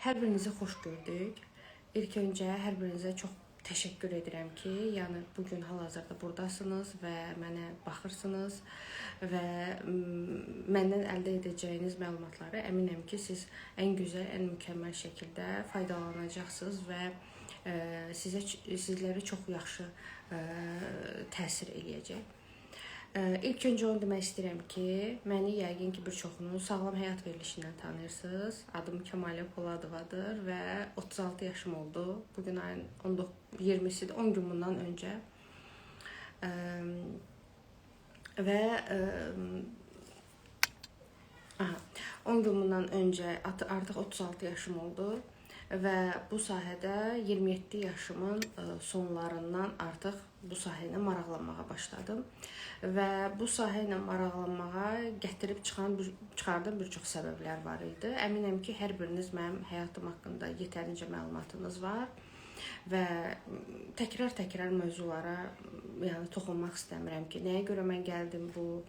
Hər birinizi xoş gördük. İlk öncə hər birinizə çox təşəkkür edirəm ki, yəni bugün hal-hazırda burdasınız və mənə baxırsınız və məndən əldə edəcəyiniz məlumatları əminəm ki, siz ən gözəl, ən mükəmməl şəkildə faydalanacaqsınız və sizlərə çox yaxşı təsir eləyəcək. İlk öncə onu demək istəyirəm ki, məni yəqin ki, bir çoxunuz sağlam həyat verilişindən tanıyırsınız. Adım Kəmalə Poladovadır və 36 yaşım oldu. Bugün ayın 20-sidir, 10 gün bundan öncə. Və 10 gün bundan öncə artıq 36 yaşım oldu. Və bu sahədə 27 yaşımın sonlarından artıq bu sahə ilə maraqlanmağa başladım. Və bu sahə ilə maraqlanmağa gətirib çıxardığım bir çox səbəblər var idi. Əminəm ki, hər biriniz mənim həyatım haqqında yetərincə məlumatınız var. Və təkrar mövzulara toxunmaq istəmirəm ki, nəyə görə mən gəldim bu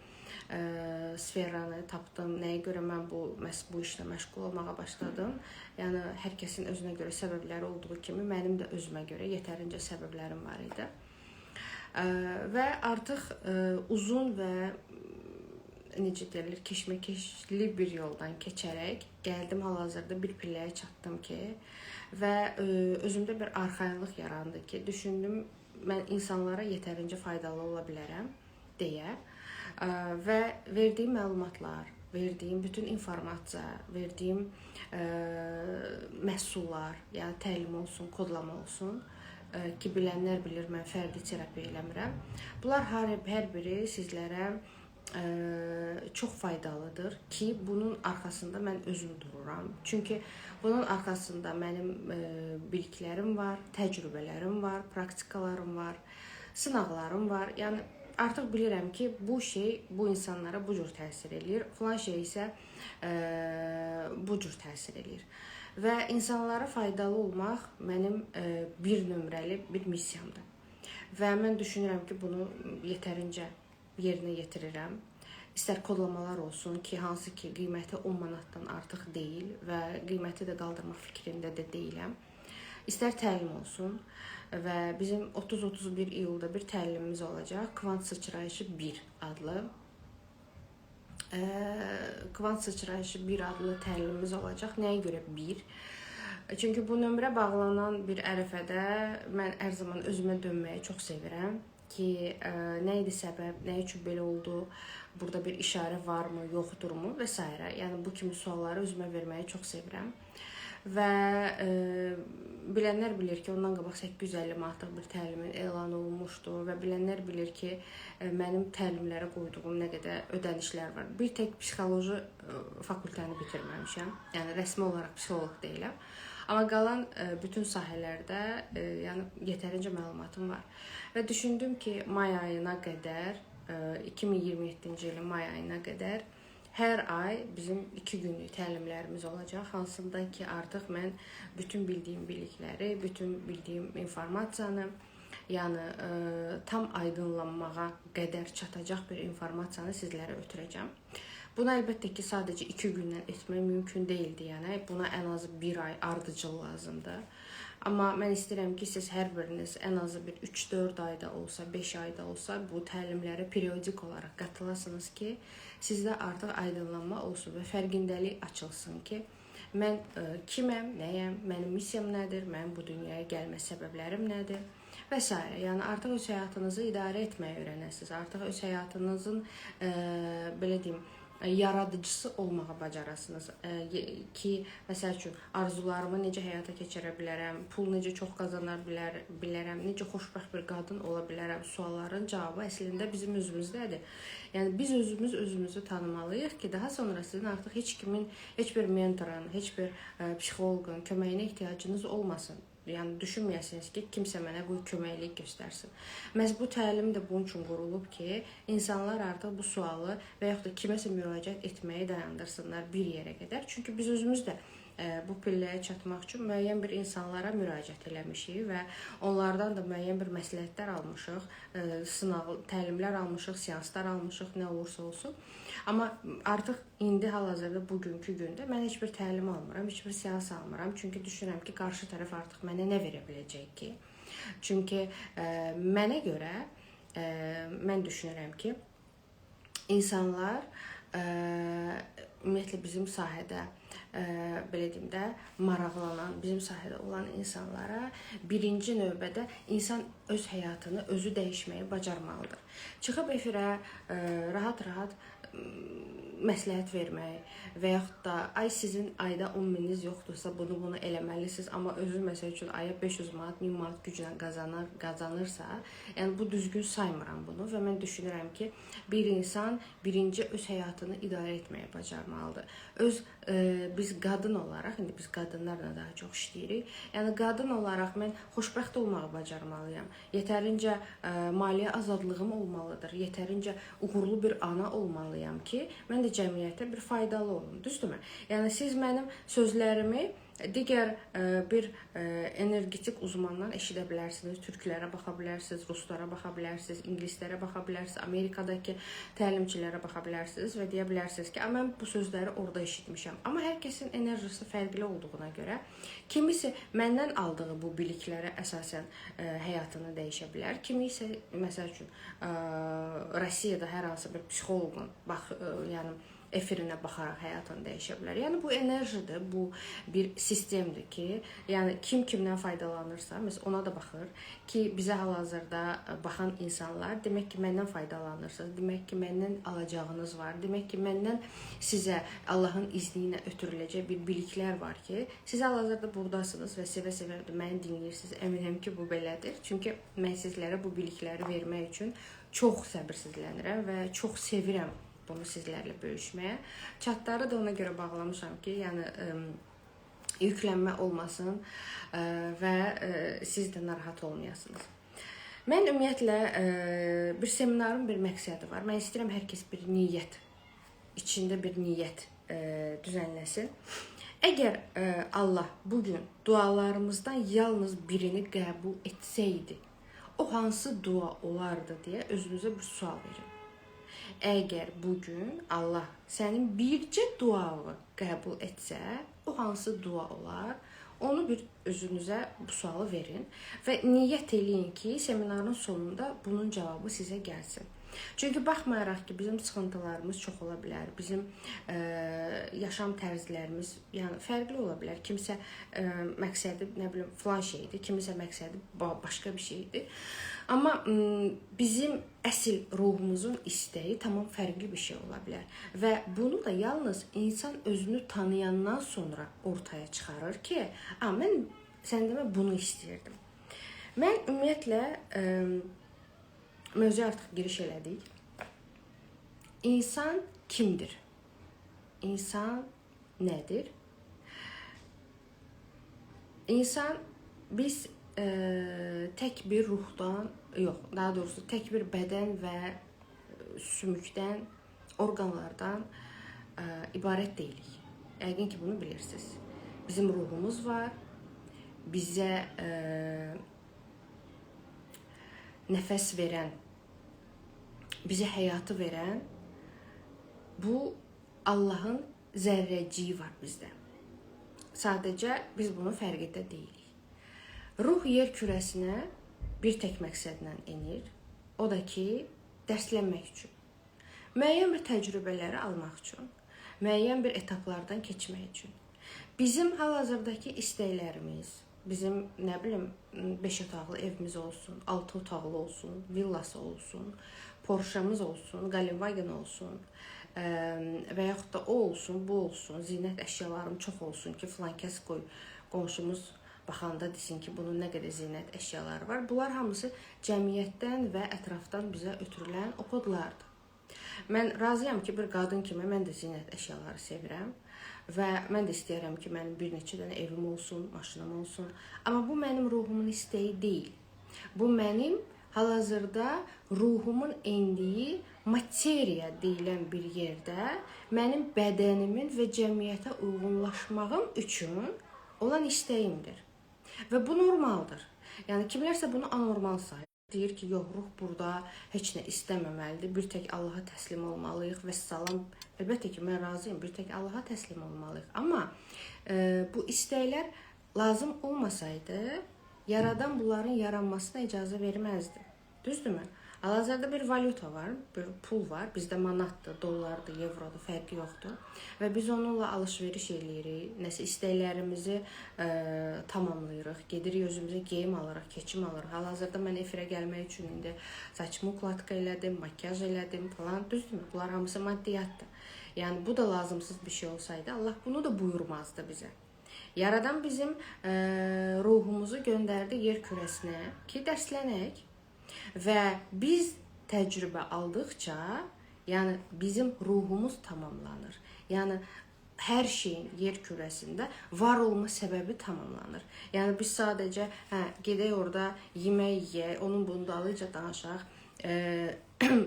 sferanı tapdım, nəyə görə mən bu işlə məşğul olmağa başladım. Yəni hər kəsin özünə görə səbəbləri olduğu kimi mənim də özümə görə yetərincə səbəblərim var idi. Və artıq uzun və necə deyilir, keşməkeşli bir yoldan keçərək gəldim, hal-hazırda bir pilləyə çatdım ki, və özümdə bir arxayınlıq yarandı ki, düşündüm mən insanlara yetərincə faydalı ola bilərəm deyə və verdiyim məlumatlar, verdiyim bütün informasiya, verdiyim məhsullar, yəni təlim olsun, kodlama olsun ki, bilənlər bilir, mən fərdi terapiya eləmirəm. Bunlar hər biri sizlərə çox faydalıdır ki, bunun arxasında mən özüm dururam. Çünki bunun arxasında mənim biliklərim var, təcrübələrim var, praktikalarım var, sınaqlarım var. Yəni artıq bilirəm ki, bu şey bu insanlara bu cür təsir eləyir, filan şey isə bu cür təsir eləyir. Və insanlara faydalı olmaq mənim bir nömrəli bir missiyamdır. Və mən düşünürəm ki, bunu yetərincə yerinə yetirirəm. İstər kodlamalar olsun ki, hansı ki qiyməti 10 manatdan artıq deyil və qiyməti də qaldırmaq fikrində də deyiləm. İstər təlim olsun və bizim 30-31 iyulda bir təlimimiz olacaq. Kvant sıçrayışı 1 adlı. Kvant sıçrayışı 1 adlı təlimimiz olacaq. Nəyə görə 1? Çünki bu nömrə bağlanan bir ərəfədə mən hər zaman özümə dönməyi çox sevirəm ki, nə idi səbəb, nə üçün belə oldu, burada bir işarə varmı, yoxdurmu və s. Yəni bu kimi sualları özümə verməyi çox sevirəm. Və bilənlər bilir ki, ondan qabaq 850 manatlıq bir təlimin elan olunmuşdu və bilənlər bilir ki, mənim təlimlərə qoyduğum nə qədər ödənişlər var. Bir tək psixoloji fakültəni bitirməmişəm, yəni rəsmi olaraq psixoloq deyiləm. Amma qalan bütün sahələrdə yəni yetərincə məlumatım var. Və düşündüm ki, may ayına qədər, 2027-ci ilin may ayına qədər hər ay bizim 2 günlük təlimlərimiz olacaq, hansında ki, artıq mən bütün bildiyim bilikləri, bütün bildiyim informasiyanı, yəni tam aydınlanmağa qədər çatacaq bir informasiyanı sizlərə ötürəcəm. Buna əlbəttə ki, sadəcə 2 gündən etmək mümkün deyildi, yəni buna ən azı 1 ay ardıcıl lazımdır. Amma mən istəyirəm ki, siz hər biriniz ən azı bir 3-4 ayda olsa, 5 ayda olsa bu təlimlərə periodik olaraq qatılasınız ki, sizdə artıq aydınlanma olsun və fərqindəlik açılsın ki, mən kiməm, nəyəm, mənim missiyam nədir, mənim bu dünyaya gəlmə səbəblərim nədir və s. Yəni artıq öz həyatınızı idarə etməyi öyrənəsiniz, artıq öz həyatınızın belə deyim, yaradıcısı olmağa bacarasınız ki, məsəl üçün arzularımı necə həyata keçirə bilərəm, pul necə çox qazana bilərəm, necə xoşbəxt bir qadın ola bilərəm sualların cavabı əslində bizim özümüzdədir. Yəni biz özümüzü tanımalıyıq ki, daha sonra sizin artıq heç kimin, heç bir mentorun, heç bir psixoloqun köməyinə ehtiyacınız olmasın. Yəni düşünməyəsiniz ki, kimsə mənə köməklik göstərsin. Məhz bu təlim də bunun üçün qurulub ki, insanlar artıq bu sualı və yaxud da kiməsə müraciət etməyi dayandırsınlar bir yerə qədər. Çünki biz özümüz də bu pilləyə çatmaq üçün müəyyən bir insanlara müraciət eləmişik və onlardan da müəyyən bir məsləhətlər almışıq, sınaq, təlimlər almışıq, seanslar almışıq, nə olursa olsun. Amma artıq indi hal-hazırda bugünkü gündə mən heç bir təlim almıram, heç bir seans almıram. Çünki düşünürəm ki, qarşı tərəf artıq mənə nə verə biləcək ki? Çünki mənə görə mən düşünürəm ki, insanlar ümumiyyətlə bizim sahədə belə deyim də maraqlanan, bizim sahədə olan insanlara birinci növbədə insan öz həyatını özü dəyişməyi bacarmalıdır. Çıxıb efirə rahat-rahat məsləhət vermək və yaxud da ay sizin ayda 10 mininiz yoxdursa bunu eləməlisiniz, amma özünüz məsəl üçün aya 500 manat, 1000 manat güclə qazanırsa, yəni bu düzgün saymıram bunu və mən düşünürəm ki, bir insan birinci öz həyatını idarə etməyi bacarmalıdır. Biz qadın olaraq, indi biz qadınlarla daha çox işləyirik. Yəni qadın olaraq mən xoşbəxt olmağı bacarmalıyam. Yetərincə maliyyə azadlığım olmalıdır. Yetərincə uğurlu bir ana olmalıyam ki, mən də cəmiyyətə bir faydalı olum. Düzdürmü? Yəni siz mənim sözlərimi digər bir energetik uzmandan eşidə bilərsiniz, türklərə baxa bilərsiniz, ruslara baxa bilərsiniz, ingilislərə baxa bilərsiniz, Amerikadakı təlimçilərə baxa bilərsiniz və deyə bilərsiniz ki, mən bu sözləri orada eşitmişəm. Amma hər kəsin enerjisi fərqli olduğuna görə kimisi məndən aldığı bu biliklərə əsasən həyatını dəyişə bilər. Kimi isə məsəl üçün Rusiyada hər hansı bir psixoloqun yəni efirinə baxaraq həyatını dəyişə bilər. Yəni bu enerjidir, bu bir sistemdir ki, yəni kim kimdən faydalanırsa, məsələn ona da baxır ki, bizə hal-hazırda baxan insanlar demək ki, məndən faydalanırsınız, demək ki, məndən alacağınız var, demək ki, məndən sizə Allahın izni ilə ötürüləcək bir biliklər var ki, siz hal-hazırda buradasınız və sevə-sevə məni dinləyirsiniz. Əminəm ki, bu belədir. Çünki mən sizlərə bu bilikləri vermək üçün çox səbirsizlənirəm və çox sevirəm bunu sizlərlə bölüşməyə. Çatları da ona görə bağlamışam ki, yəni yüklənmə olmasın və siz də narahat olmayasınız. Mən ümumiyyətlə bir seminarın bir məqsədi var. Mən istəyirəm hər kəs bir niyyət, içində bir niyyət düzənləsin. Əgər Allah bugün dualarımızdan yalnız birini qəbul etsəydi, o hansı dua olardı deyə özünüzə bir sual verin. Əgər bugün Allah sənin bircə duanı qəbul etsə, o hansı dua olar? Onu bir özünüzə bu sualı verin və niyyət eləyin ki, seminarın sonunda bunun cavabı sizə gəlsin. Çünki baxmayaraq ki, bizim sıxıntılarımız çox ola bilər, bizim yaşam tərzlərimiz yəni fərqli ola bilər. Kimsə məqsədi nə bilim filan şeydir, kimisə məqsədi başqa bir şeydir. Amma bizim əsl ruhumuzun istəyi tamam fərqli bir şey ola bilər və bunu da yalnız insan özünü tanıyandan sonra ortaya çıxarır ki, mən səndən bunu istəyirdim. Mən ümumiyyətlə mövzuya artıq giriş elədik. İnsan kimdir? İnsan nədir? İnsan biz tək bir ruhdan, yox, daha doğrusu tək bir bədən və sümükdən, orqanlardan ibarət deyilik. Yəqin ki, bunu bilirsiniz. Bizim ruhumuz var, bizə nəfəs verən, bizə həyatı verən bu Allahın zərrəciyi var bizdə. Sadəcə biz bunu fərqində deyilik. Ruh yer kürəsinə bir tək məqsədlə enir. O da ki, dərslənmək üçün. Müəyyən bir təcrübələri almaq üçün. Müəyyən bir etaplardan keçmək üçün. Bizim hal-hazırdakı istəklərimiz, bizim nə bilim 5 otaqlı evimiz olsun, 6 otaqlı olsun, villası olsun, Porsche'miz olsun, Volkswagen olsun və yaxud da o olsun, bu olsun, zinət əşyalarım çox olsun ki, filan kəs qonşumuz baxanda desin ki, bunun nə qədər zinət əşyaları var. Bunlar hamısı cəmiyyətdən və ətrafdan bizə ötürülən o kodlardır. Mən razıyam ki, bir qadın kimi mən də zinət əşyaları sevirəm və mən də istəyirəm ki, mənim bir neçə dənə evim olsun, maşınım olsun. Amma bu mənim ruhumun istəyi deyil. Bu mənim hal-hazırda ruhumun endiyi materiya deyilən bir yerdə mənim bədənimin və cəmiyyətə uyğunlaşmağım üçün olan istəyimdir. Və bu normaldır. Yəni kimlərsə bunu anormal sayır. Deyir ki, yox, ruh burada heç nə istəməməlidir. Bir tək Allaha təslim olmalıyıq və salam. Əlbəttə ki, mən razıyam. Bir tək Allaha təslim olmalıyıq. Amma bu istəklər lazım olmasaydı, yaradan bunların yaranmasına icazə verməzdi. Düzdürmü? Hal-hazırda bir valyuta var, bir pul var. Bizdə manatdır, dollardır, evrodur, fərqi yoxdur. Və biz onunla alış-veriş eləyirik. Nəsə istəklərimizi tamamlayırıq. Gedirik özümüzə geyim alırıq, keçim alırıq. Hal-hazırda mən efirə gəlmək üçün indi saçımı ukladka elədim, makyaj elədim falan. Düzdürmü? Bunlar hamısı maddiyatdır. Yəni bu da lazımsız bir şey olsaydı, Allah bunu da buyurmazdı bizə. Yaradan bizim ruhumuzu göndərdi yer kürəsinə ki, dərslənək. Və biz təcrübə aldıqca, yəni bizim ruhumuz tamamlanır. Yəni hər şeyin yer kürəsində var olma səbəbi tamamlanır. Yəni biz sadəcə gedək orada yemək yeyək, onun bunun dalıyca danışaq,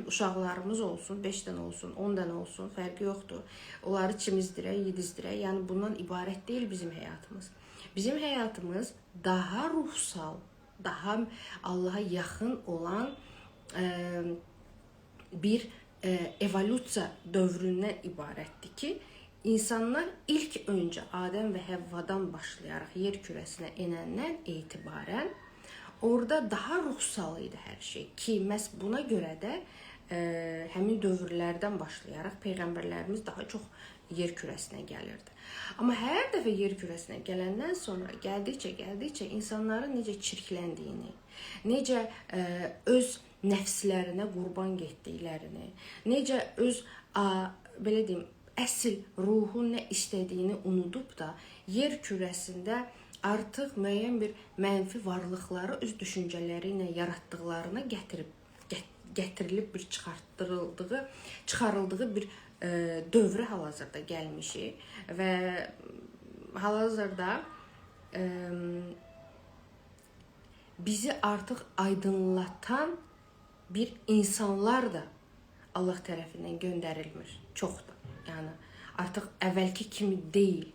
uşaqlarımız olsun, 5 dənə olsun, 10 dənə olsun, fərqi yoxdur. Onları çimizdirək, yedizdirək. Yəni bundan ibarət deyil bizim həyatımız. Bizim həyatımız daha ruhsal, daha Allaha yaxın olan bir evolyusiya dövründən ibarətdir ki, insanlar ilk öncə Adəm və Həvvadan başlayaraq yer kürəsinə enəndən etibarən orada daha ruhsal idi hər şey ki, məhz buna görə də həmin dövrlərdən başlayaraq peyğəmbərlərimiz daha çox yer kürəsinə gəlirdi. Amma hər dəfə yer kürəsinə gələndən sonra gəldikcə insanların necə çirkləndiyini, necə öz nəfslərinə qurban getdiklərini, necə öz belə deyim, əsl ruhun nə istədiyini unudub da yer kürəsində artıq müəyyən bir mənfi varlıqları öz düşüncələri ilə yaratdıqlarına gətirilib bir çıxarıldığı bir dövrə hal-hazırda gəlmişik və hal-hazırda bizi artıq aydınlatan bir insanlar da Allah tərəfindən göndərilmir. Çoxdur. Yəni artıq əvvəlki kimi deyil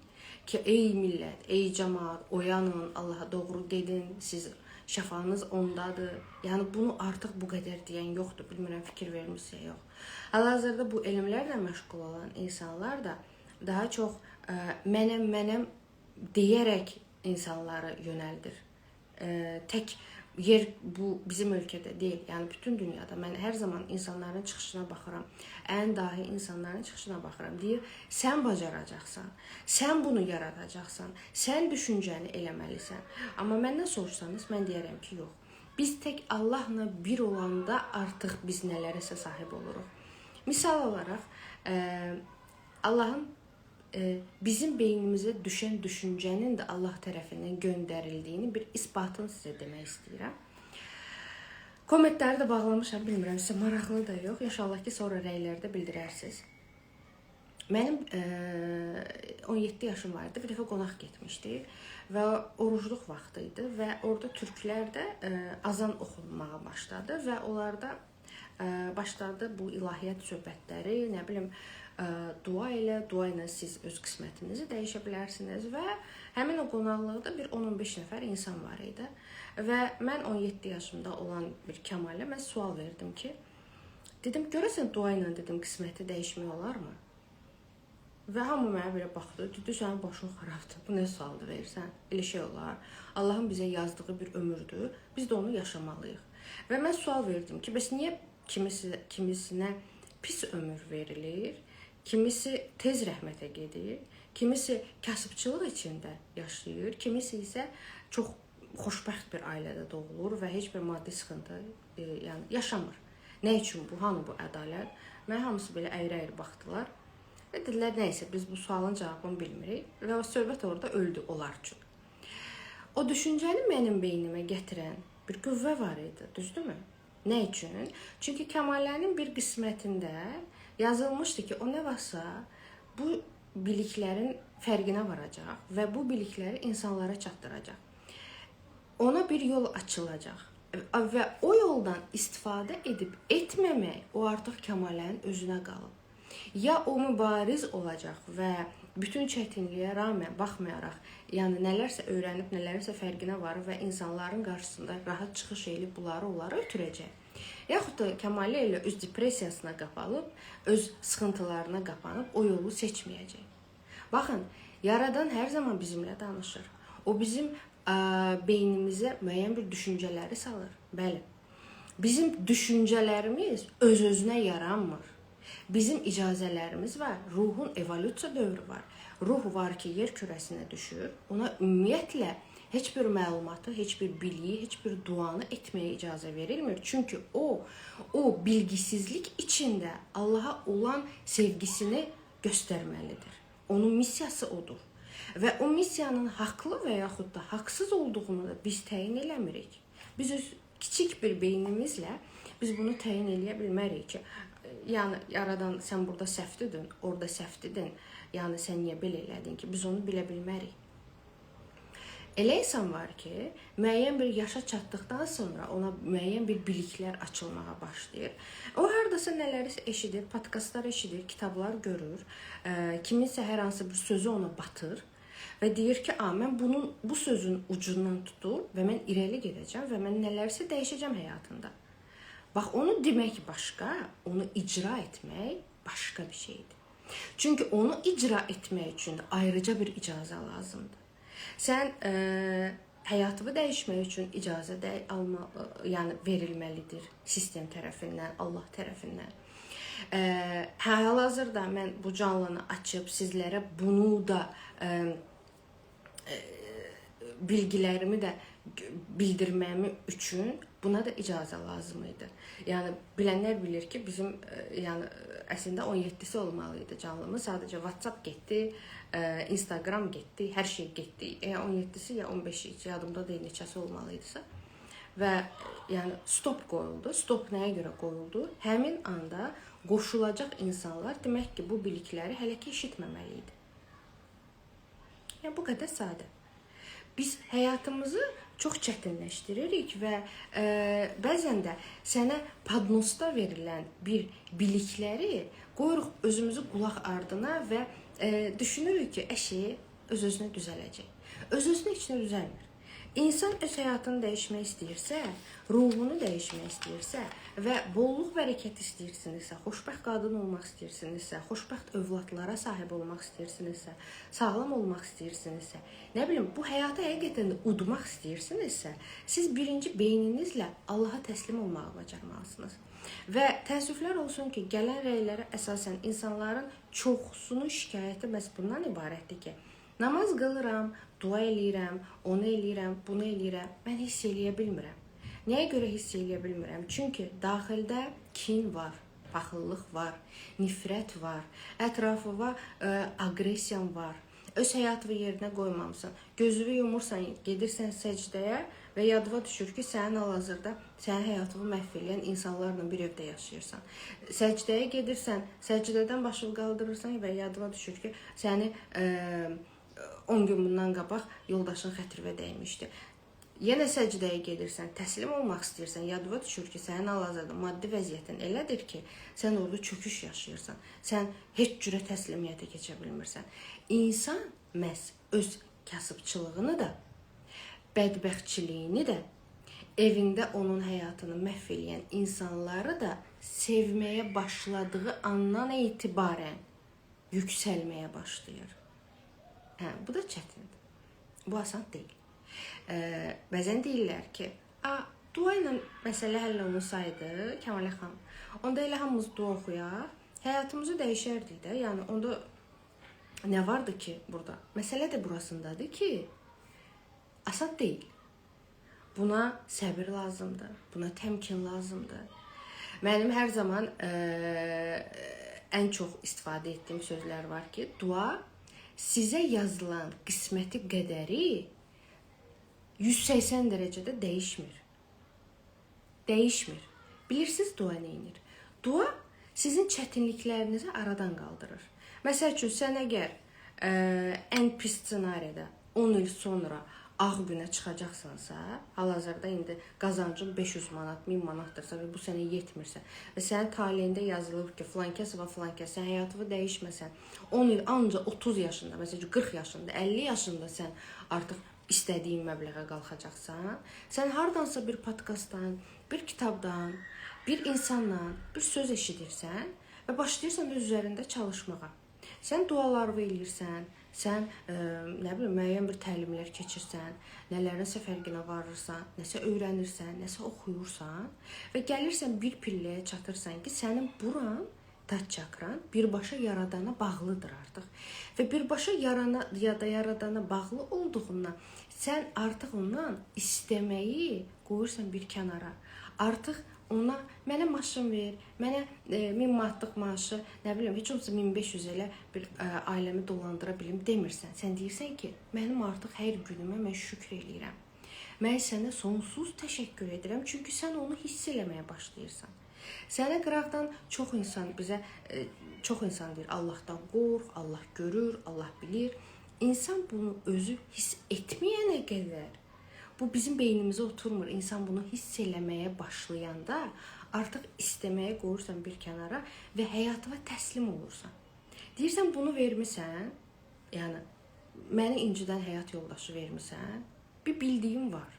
ki, ey millət, ey cəmaat, oyanın, Allaha doğru gedin, siz şəfanız ondadır. Yəni bunu artıq bu qədər deyən yoxdur. Bilmirəm, fikir vermişsə yox. Hal-hazırda bu elmlərlə məşğul olan insanlar da daha çox mənəm deyərək insanları yönəldir. Tək yer bu bizim ölkədə deyil. Yəni bütün dünyada mən hər zaman insanların çıxışına baxıram. Ən dahi insanların çıxışına baxıram. Deyir, sən bacaracaqsan, sən bunu yaradacaqsan, sən düşüncəni eləməlisən. Amma məndən soruşsanız, mən deyərəm ki, yox. Biz tək Allahla bir olanda artıq biz nələrəsə sahib oluruq. Misal olaraq, Allahın bizim beynimizə düşən düşüncənin də Allah tərəfindən göndərildiyini bir isbatını sizə demək istəyirəm. Kommentləri də bağlamışam, bilmirəm, sizə maraqlı da yox. İnşallah ki, sonra rəylərdə bildirərsiniz. Mənim 17 yaşım vardı, bir dəfə qonaq getmişdik və orucluq vaxtı idi və orada türklər də azan oxunmağa başladı və onlarda başladı bu ilahiyyat söhbətləri, nə bilim, dua ilə siz öz qismətinizi dəyişə bilərsiniz və həmin o qonaqlıqda bir 10-15 nəfər insan var idi və mən 17 yaşımda olan bir Kəmalə mən sual verdim ki, dedim, görəsən dua ilə dedim qisməti dəyişmək olarmı? Və hamı mənə belə baxdı, dedi, sənin başın xarabdır, bu nə sualdır verirsən? Elə şey olar, Allahın bizə yazdığı bir ömürdür, biz də onu yaşamalıyıq. Və mən sual verdim ki, bəs niyə kimisinə pis ömür verilir, kimisi tez rəhmətə gedir, kimisi kasıbçılıq içində yaşayır, kimisi isə çox xoşbəxt bir ailədə doğulur və heç bir maddi sıxıntı yaşamır. Nə üçün bu? Hanı bu ədalət? Mən hamısı belə əyri-əyri baxdılar və dedilər, nəysə, biz bu sualın cavabını bilmirik və o söhbət orada öldü onlar üçün. O düşüncəni mənim beynimə gətirən bir qüvvə var idi, düzdürmü? Nə üçün? Çünki Kəmalənin bir qismətində yazılmışdı ki, o nə varsa bu biliklərin fərqinə varacaq və bu bilikləri insanlara çatdıracaq. Ona bir yol açılacaq. və o yoldan istifadə edib etməmək o artıq Kəmalənin özünə qalıb. Ya o mübariz olacaq və bütün çətinliyə rağmen baxmayaraq, yəni nələrsə öyrənib, nələrsə fərqinə varıb və insanların qarşısında rahat çıxış edib bunları ötürəcək. Yaxud da Kəmalə ilə öz depressiyasına qapanıb, öz sıxıntılarına qapanıb o yolu seçməyəcək. Baxın, Yaradan hər zaman bizimlə danışır. O bizim beynimizə müəyyən bir düşüncələri salır. Bəli. Bizim düşüncələrimiz öz-özünə yaranmır. Bizim icazələrimiz var. Ruhun evolyusiya dövrü var. Ruh var ki, yer kürəsinə düşür. Ona ümumiyyətlə heç bir məlumatı, heç bir biliyi, heç bir duanı etməyə icazə verilmir. Çünki o bilgisizlik içində Allaha olan sevgisini göstərməlidir. Onun missiyası odur. Və o missiyanın haqlı və yaxud da haqsız olduğunu da biz təyin eləmirik. Biz öz kiçik bir beynimizlə biz bunu təyin eləyə bilmərik ki, yəni Yaradan sən burada səhvdin, orada səhvdin, yəni sən niyə belə elədin ki, biz onu bilə bilmərik. Elə insan var ki, müəyyən bir yaşa çatdıqdan sonra ona müəyyən bir biliklər açılmağa başlayır. O hardasa nələri eşidir, podkastlar eşidir, kitablar görür, kiminsə hər hansı bir sözü ona batır və deyir ki, mən bu sözün ucundan tutur və mən irəli gedəcəm və mən nələrsə dəyişəcəm həyatında. Bax, onu demək başqa, onu icra etmək başqa bir şeydir. Çünki onu icra etmək üçün ayrıca bir icazə lazımdır. Sən həyatını dəyişmək üçün icazə yəni verilməlidir sistem tərəfindən, Allah tərəfindən. Hal-hazırda mən bu canlını açıb sizlərə bunu da bilgilərimi də bildirməmi üçün buna da icazə lazım idi. Yəni bilənlər bilir ki, bizim yəni əslində 17-si olmalı idi canlımız. Sadəcə WhatsApp getdi, Instagram getdi, hər şey getdi. 17-si ya 15-i yadımda deyil neçəsi olmalı idisə. Və yəni stop qoyuldu. Stop nəyə görə qoyuldu? Həmin anda qoşulacaq insanlar demək ki, bu bilikləri hələ ki eşitməməli idi. Yəni bu qədər sadə. Biz həyatımızı çox çətinləşdiririk və bəzən də sənə podnosda verilən bir bilikləri qoyuruq özümüzü qulaq ardına və düşünürük ki, əşi öz-özünə düzələcək. Öz-özünə heç nə düzəlmir. İnsan öz həyatını dəyişmək istəyirsə, ruhunu dəyişmək istəyirsə və bolluq bərəkət istəyirsinizsə, xoşbəxt qadın olmaq istəyirsinizsə, xoşbəxt övladlara sahib olmaq istəyirsinizsə, sağlam olmaq istəyirsinizsə, nə bilim, bu həyatı həqiqətən də udmaq istəyirsinizsə, siz birinci beyninizlə Allaha təslim olmağı bacarmalısınız. Və təəssüflər olsun ki, gələn rəylərə əsasən insanların çoxsunun şikayəti məhz bundan ibarətdir ki, namaz qılıram, dua eləyirəm, onu eləyirəm, bunu eləyirəm, mən hiss eləyə bilmirəm. Nəyə görə hiss eləyə bilmirəm? Çünki daxildə kin var, paxıllıq var, nifrət var, ətrafıva aqressiyan var. Öz həyatını yerinə qoymamısan. Gözünü yumursan, gedirsən səcdəyə və yadıma düşür ki, sənin hal-hazırda sənin həyatını məhv edən insanlarla bir evdə yaşayırsan. Səcdəyə gedirsən, səcdədən başını qaldırırsan və yadıma düşür ki, səni 10 gün bundan qabaq yoldaşın xətrivə dəymişdi. Yenə səcdəyə gedirsən, təslim olmaq istəyirsən, yadıma düşür ki, sənin hal-hazırda maddi vəziyyətin elədir ki, sən orada çöküş yaşayırsan, sən heç cürə təslimiyyətə keçə bilmirsən. İnsan məhz öz kasıbçılığını da, bədbəxtçiliyini də, evində onun həyatını məhv eləyən insanları da sevməyə başladığı andan etibarən yüksəlməyə başlayır. Bu da çətindir. Bu asan deyil. Bəzən deyirlər ki, dua ilə məsələ həll olunsaydı, Kəmalə xanım, onda elə hamımız dua oxuyaq, həyatımızı dəyişərdik də. Yəni, onda nə vardı ki burada? Məsələ də burasındadır ki, asan deyil. Buna səbir lazımdır, buna təmkin lazımdır. Mənim hər zaman ən çox istifadə etdiyim sözlər var ki, dua sizə yazılan qisməti qədəri 180 dərəcədə dəyişmir. Dəyişmir. Bilirsiniz dua neyinir? Dua sizin çətinliklərinizi aradan qaldırır. Məsəl üçün, sən əgər ən pis ssenariyada 10 il sonra ağ günə çıxacaqsansa, hal-hazırda indi qazancın 500 manat, 1000 manatdırsa və bu sənə yetmirsə və sənin taleyində yazılıb ki, filankəs və filankəs, sən həyatını dəyişməsən, 10 il ancaq 30 yaşında, məsələn 40 yaşında, 50 yaşında sən artıq istədiyin məbləğə qalxacaqsan, sən hardansa bir podkastdan, bir kitabdan, bir insanla bir söz eşidirsən və başlayırsan öz üzərində çalışmağa. Sən dualarını eləyirsən, sən nə bilim müəyyən bir təlimlər keçirsən, nələrinsə fərqinə varırsan, nəsə öyrənirsən, nəsə oxuyursan və gəlirsən bir pilləyə çatırsan ki, sənin buran taç çakran birbaşa yaradana bağlıdır artıq. Və birbaşa yaradana bağlı olduğundan sən artıq ondan istəməyi qoyursan bir kənara. Artıq ona mənə maşın ver, mənə 1000 manatlıq maaşı, nə bilim, heç olmasa 1500 elə bir ailəmi dolandıra bilim demirsən. Sən deyirsən ki, mənim artıq hər günümə mən şükür eləyirəm. Mən sənə sonsuz təşəkkür edirəm, çünki sən onu hiss eləməyə başlayırsan. Sənə qıraqdan çox insan deyir, Allahdan qorx, Allah görür, Allah bilir. İnsan bunu özü hiss etməyənə qədər bu bizim beynimizə oturmur. İnsan bunu hiss eləməyə başlayanda artıq istəməyə qoyursan bir kənara və həyatına təslim olursan. Deyirsən bunu vermisən, yəni məni incidən həyat yoldaşı vermisən, bir bildiyim var.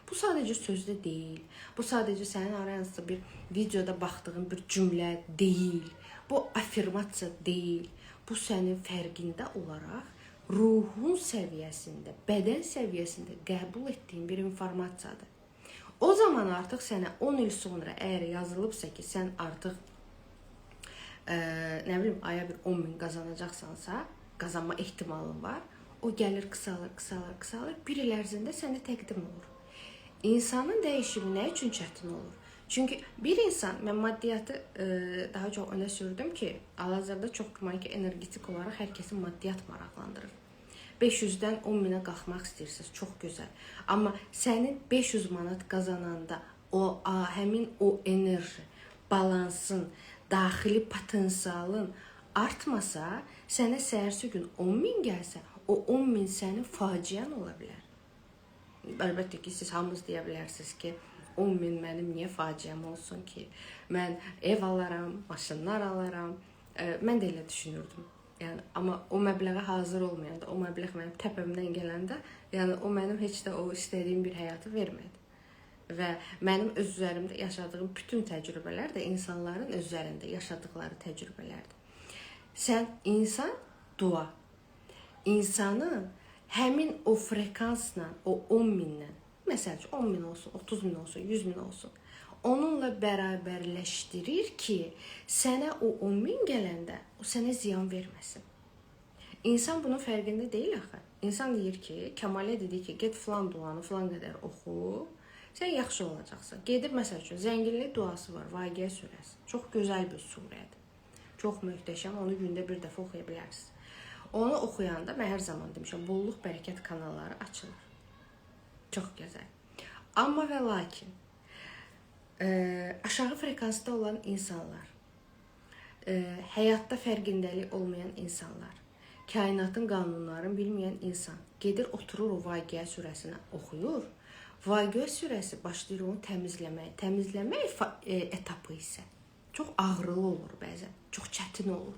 Bu sadəcə sözdə deyil. Bu sadəcə sənin aranızda bir videoda baxdığın bir cümlə deyil. Bu afirmasiya deyil. Bu sənin fərqində olaraq ruhun səviyyəsində, bədən səviyyəsində qəbul etdiyin bir informasiyadır. O zaman artıq sənə 10 il sonra əgər yazılıbsa ki, sən artıq nə bilim aya bir 10.000 qazanacaqsansa, qazanma ehtimalın var. O gəlir qısalır, bir il ərzində sənə təqdim olur. İnsanın dəyişimi nə üçün çətin olur? Çünki bir insan, mən maddiyatı daha çox önə sürdüm ki, hal-hazırda çox güman ki, energetik olaraq hər kəsin maddiyat maraqlandırır. 500-dən 10.000-ə qalxmaq istəyirsiniz, çox gözəl. Amma sənin 500 manat qazananda həmin o enerji, balansın, daxili potensialın artmasa, sənə səhərsi gün 10.000 gəlsə, o 10.000 sənin faciən ola bilər. Əlbəttə ki, siz hamınız deyə bilərsiniz ki, 10.000 mənim niyə faciəm olsun ki? Mən ev alaram, maşınlar alaram. Mən də elə düşünürdüm. Yəni, amma o məbləğə hazır olmayanda, o məbləğ mənim təpəmdən gələndə, yəni o mənim heç də o istədiyim bir həyatı vermədi. Və mənim öz üzərimdə yaşadığım bütün təcrübələr də insanların öz üzərində yaşadıkları təcrübələrdir. İnsan dua. İnsanın həmin o frekansla, o 10.000-lə, məsəl üçün 10.000 olsun, 30.000 olsun, 100.000 olsun, onunla bərabərləşdirir ki, sənə o 10.000 gələndə o sənə ziyan verməsin. İnsan bunun fərqində deyil axı. İnsan deyir ki, Kəmalə dedi ki, get filan duanı filan qədər oxu, sən yaxşı olacaqsan. Gedib, məsəl üçün, zənginlik duası var, Vaqiə surəsi. Çox gözəl bir surədir. Çox möhtəşəm, onu gündə bir dəfə oxuya bilərsiniz. Onu oxuyanda, mən hər zaman demişəm, bollluq, bərəkət kanalları açılır. Çox gözəl. Amma və lakin, aşağı frekansda olan insanlar, həyatda fərqindəlik olmayan insanlar, kainatın qanunlarını bilməyən insan gedir, oturur o Vaqiə surəsini oxuyur. Vaqiə surəsi başlayır onu təmizləməyə. Təmizləmək etapı isə çox ağrılı olur bəzən, çox çətin olur.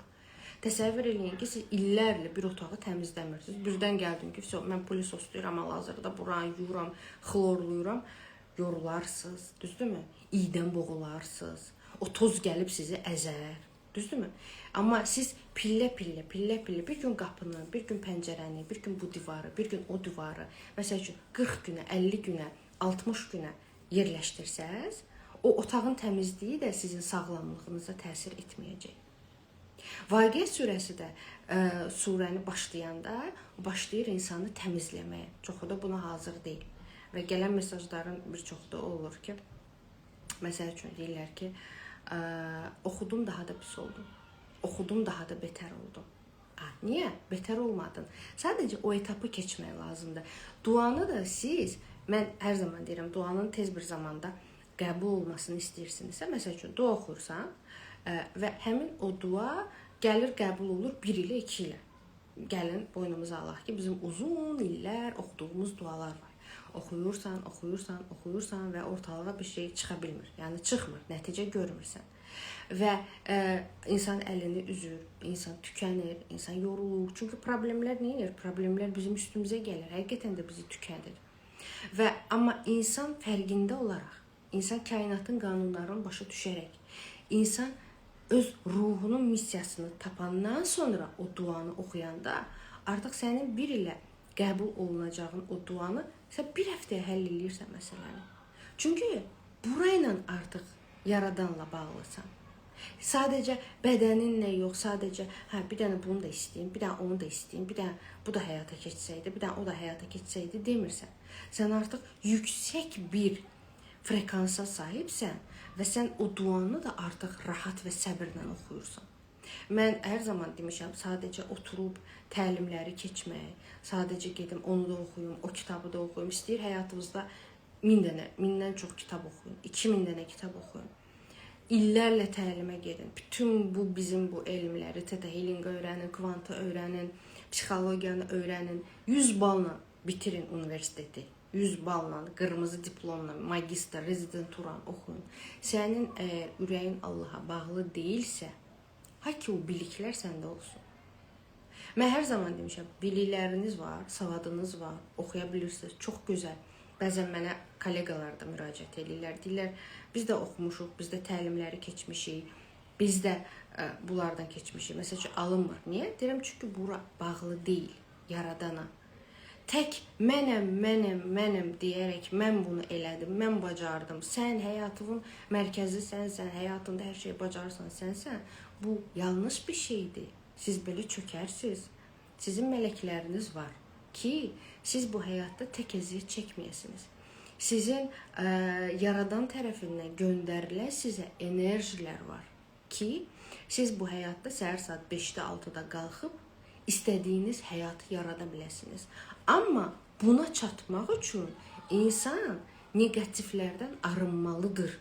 Təsəvvür eləyin ki, siz illərlə bir otağı təmizləmirsiniz. Birdən gəldim ki, mən polisostuyuram, hal-hazırda buranı yuyuram, xlorluyuram, yorularsınız, düzdürmü? İydən boğularsınız, o toz gəlib sizi əzər, düzdürmü? Amma siz pillə, bir gün qapını, bir gün pəncərəni, bir gün bu divarı, bir gün o divarı, məsəl üçün 40 günə, 50 günə, 60 günə yerləşdirsəz, o otağın təmizliyi də sizin sağlamlığınıza təsir etməyəcək. Vaqiə surəsi də surəni başlayanda başlayır insanı təmizləməyə. Çoxu da buna hazır deyil. Və gələn mesajların bir çoxu da olur ki, məsəl üçün deyirlər ki, oxudum daha da pis oldum. Oxudum daha da betər oldum. Niyə? Betər olmadın. Sadəcə o etapı keçmək lazımdır. Duanı da siz, mən hər zaman deyirəm, duanın tez bir zamanda qəbul olmasını istəyirsinizsə, məsəl üçün dua oxursan və həmin o dua gəlir qəbul olur 1 ilə 2 ilə. gəlin boynumuza alaq ki, bizim uzun illər oxuduğumuz dualar var. Oxuyursan və ortalığa bir şey çıxa bilmir. Yəni çıxmır, nəticə görmürsən. Və insan əlini üzür, insan tükənir, insan yorulur. Çünki problemlər nə edir? Problemlər bizim üstümüzə gəlir. Həqiqətən də bizi tükəndir. Və amma insan fərqində olaraq, insan kainatın qanunlarını başa düşərək, insan öz ruhunun missiyasını tapandan sonra o duanı oxuyanda artıq sənin bir ilə qəbul olunacağın o duanı sən bir həftəyə həll edirsən məsələni. Çünki burayla artıq Yaradanla bağlısan. Sadəcə bədəninlə yox, sadəcə bir dənə bunu da istəyim, bir dənə onu da istəyim, bir dənə bu da həyata keçsəydi, bir dənə o da həyata keçsəydi demirsən. Sən artıq yüksək bir frekansa sahibsən və sən o duanı da artıq rahat və səbirlə oxuyursan. Mən hər zaman demişəm, sadəcə oturub təlimləri keçmək, sadəcə gedim onu da oxuyum, o kitabı da oxuyum. İstəyir həyatınızda 1000-dən çox kitab oxuyun, 2000 dənə kitab oxuyun. İllərlə təlimə gedin. Bütün bizim bu elmləri, Theta Healing öyrənin, kvantı öyrənin, psixologiyanı öyrənin. 100 balla bitirin universiteti. 100 balla, qırmızı diplomla, magistr, rezidenturan oxuyun. Sənin əgər ürəyin Allaha bağlı deyilsə, ki o biliklər səndə olsun. Mən hər zaman demişəm, bilikləriniz var, savadınız var, oxuya bilirsiniz, çox gözəl. Bəzən mənə kollegalar da müraciət edirlər, deyirlər, biz də oxumuşuq, biz də təlimləri keçmişik, biz də bunlardan keçmişik. Məsələn, alınmır. Niyə? Deyirəm, çünki bura bağlı deyil, Yaradana. Tək mənəm deyərək, mən bunu elədim, mən bacardım, sən həyatının mərkəzi sənsən, həyatında hər şeyi bacarsan sənsən, bu yanlış bir şeydir. Siz belə çökərsiniz. Sizin mələkləriniz var ki, siz bu həyatda tək əziyyət çəkməyəsiniz. Sizin Yaradan tərəfindən göndərilən sizə enerjilər var ki, siz bu həyatda səhər saat 5-də 6-da qalxıb istədiyiniz həyatı yarada biləsiniz. Amma buna çatmaq üçün insan negativlərdən arınmalıdır.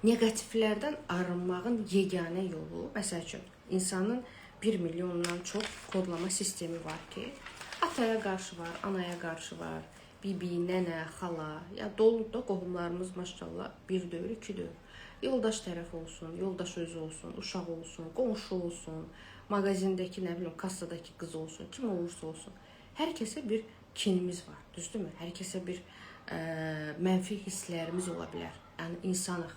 Negativlərdən arınmağın yeganə yolu, məsəl üçün, insanın 1 milyondan çox kodlama sistemi var ki, ataya qarşı var, anaya qarşı var, bibi, nənə, xala, ya dolu da qohumlarımız maşallah bir deyil, iki deyil. Yoldaş tərəf olsun, yoldaş özü olsun, uşaq olsun, qonşu olsun, mağazindəki, nə bilim, kassadakı qız olsun, kim olursa olsun. Hər kəsə bir kinimiz var, düzdürmü? Hər kəsə bir mənfi hisslərimiz ola bilər. Yəni, insanıq.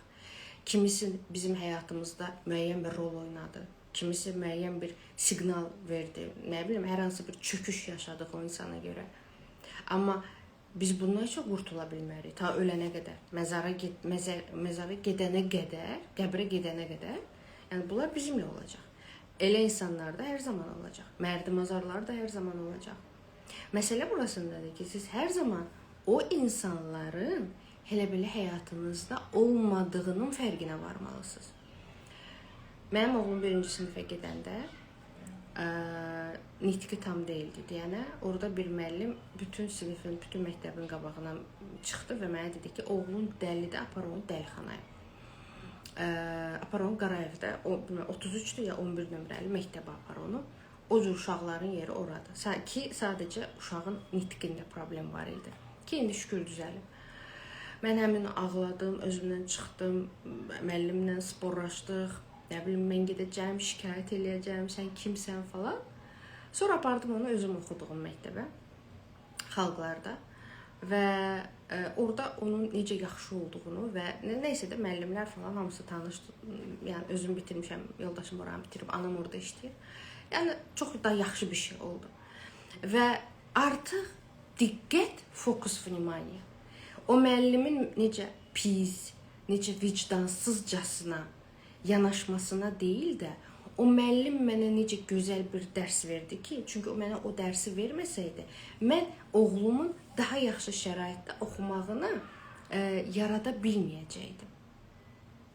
Kimisi bizim həyatımızda müəyyən bir rol oynadı. Kimisi müəyyən bir siqnal verdi. Nə bilim, hər hansı bir çöküş yaşadıq o insana görə. Amma biz bundan çox qurtula bilmərik. Ta ölənə qədər, məzara gedənə qədər, qəbrə gedənə qədər. Yəni, bunlar bizimlə olacaq. Elə insanlar da hər zaman olacaq. Mərdimazarlar da hər zaman olacaq. Məsələ burasındadır ki, siz hər zaman o insanların elə belə həyatınızda olmadığının fərqinə varmalısınız. Mənim oğlum 1-ci sinifə gedəndə nitqi tam deyildi deyənə, orada bir müəllim bütün sinifin, bütün məktəbin qabağına çıxdı və mənə dedi ki, oğlun dəlidir, apar onu dəlixanaya. Apar onu Qarayevdə, 33-dür ya 11 nömrəli məktəbə apar onu. O cür uşaqların yeri oradır. Ki, sadəcə uşağın nitqində problem var idi. Ki, indi şükür düzəlib. Mən həmin ağladım, özümdən çıxdım, müəllimlə sporlaşdıq. Nə bilim, mən gedəcəm, şikayət eləyəcəm, sən kimsən falan. Sonra apardım onu özüm oxuduğum məktəbə, xalqlarda. Və orada onun necə yaxşı olduğunu və neysə də müəllimlər falan hamısı tanışdı. Yəni, özüm bitirmişəm, yoldaşım oranı bitirib, anam orada işləyir. Yəni, çox da yaxşı bir şey oldu. Və artıq diqqət, fokus, vнимание. O müəllimin necə pis, necə vicdansızcasına yanaşmasına deyil də, o müəllim mənə necə gözəl bir dərs verdi ki, çünki o mənə o dərsi verməsəydi, mən oğlumun daha yaxşı şəraitdə oxumağını yarada bilməyəcəkdim.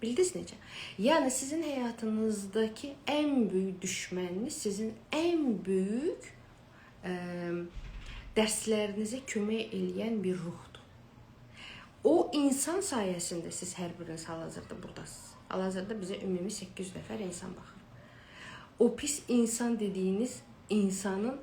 Bildiniz necə? Yəni, sizin həyatınızdakı ən böyük düşməniniz sizin ən böyük dərslərinizə kömək eləyən bir ruhdur. O insan sayəsində siz hər biriniz hal-hazırda buradasınız. Hal-hazırda bizə ümumi 800 nəfər insan baxır. O pis insan dediyiniz insanın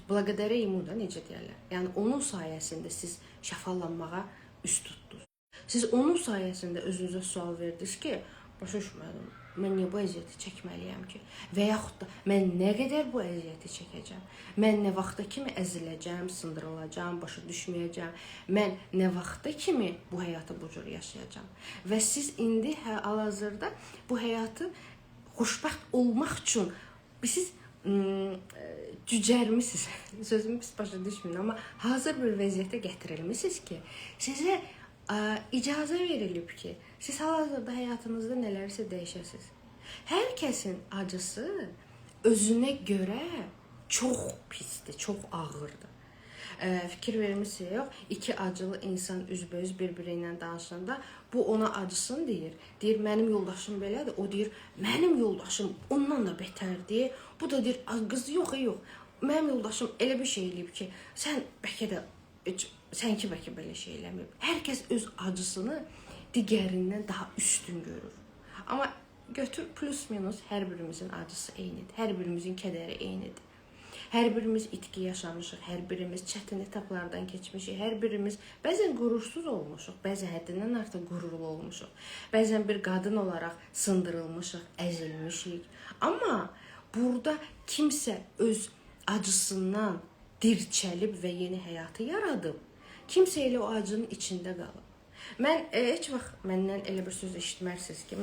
благодаря ему da necə deyirlər? Yəni onun sayəsində siz şəfalanmağa üst tutdunuz. Siz onun sayəsində özünüzə sual verdiniz ki, başa düşmədim. Mən niyə bu əziyyəti çəkməliyəm ki? Və yaxud da mən nə qədər bu əziyyəti çəkəcəm? Mən nə vaxta kimi əziləcəm, sındırılacam, başa düşməyəcəm? Mən nə vaxta kimi bu həyatı bu cür yaşayacam? Və siz indi hal-hazırda bu həyatı xoşbəxt olmaq üçün siz cücərmisiniz. Sözümü pis başa düşməyin, amma hazır bir vəziyyətə gətirilmisiniz ki, sizə icazə verilib ki, siz hal-hazırda həyatınızda nələrsə dəyişəsiniz. Hər kəsin acısı özünə görə çox pisdir, çox ağırdır. Fikir vermişsiniz, yox? İki acılı insan üzbəüz bir-biri ilə danışanda bu ona acısın deyir. Deyir, mənim yoldaşım belədir. O deyir, mənim yoldaşım ondan da betərdir. Bu da deyir, qız yox, yox. Mənim yoldaşım elə bir şey eləyib ki, sən bəlkə də sənki bəlkə belə şey eləməyib. Hər kəs öz acısını digərindən daha üstün görür. Amma götür plus minus hər birimizin acısı eynidir. Hər birimizin kədəri eynidir. Hər birimiz itki yaşamışıq, hər birimiz çətin etaplardan keçmişik, hər birimiz bəzən qurursuz olmuşuq, bəzən həddindən artıq qürurlu olmuşuq. Bəzən bir qadın olaraq sındırılmışıq, əzilmişik. Amma burada kimsə öz acısından dirçəlib və yeni həyatı yaradıb, kimsə elə o acının içində qalıb. Mən heç vaxt məndən elə bir söz eşitmərsiniz ki,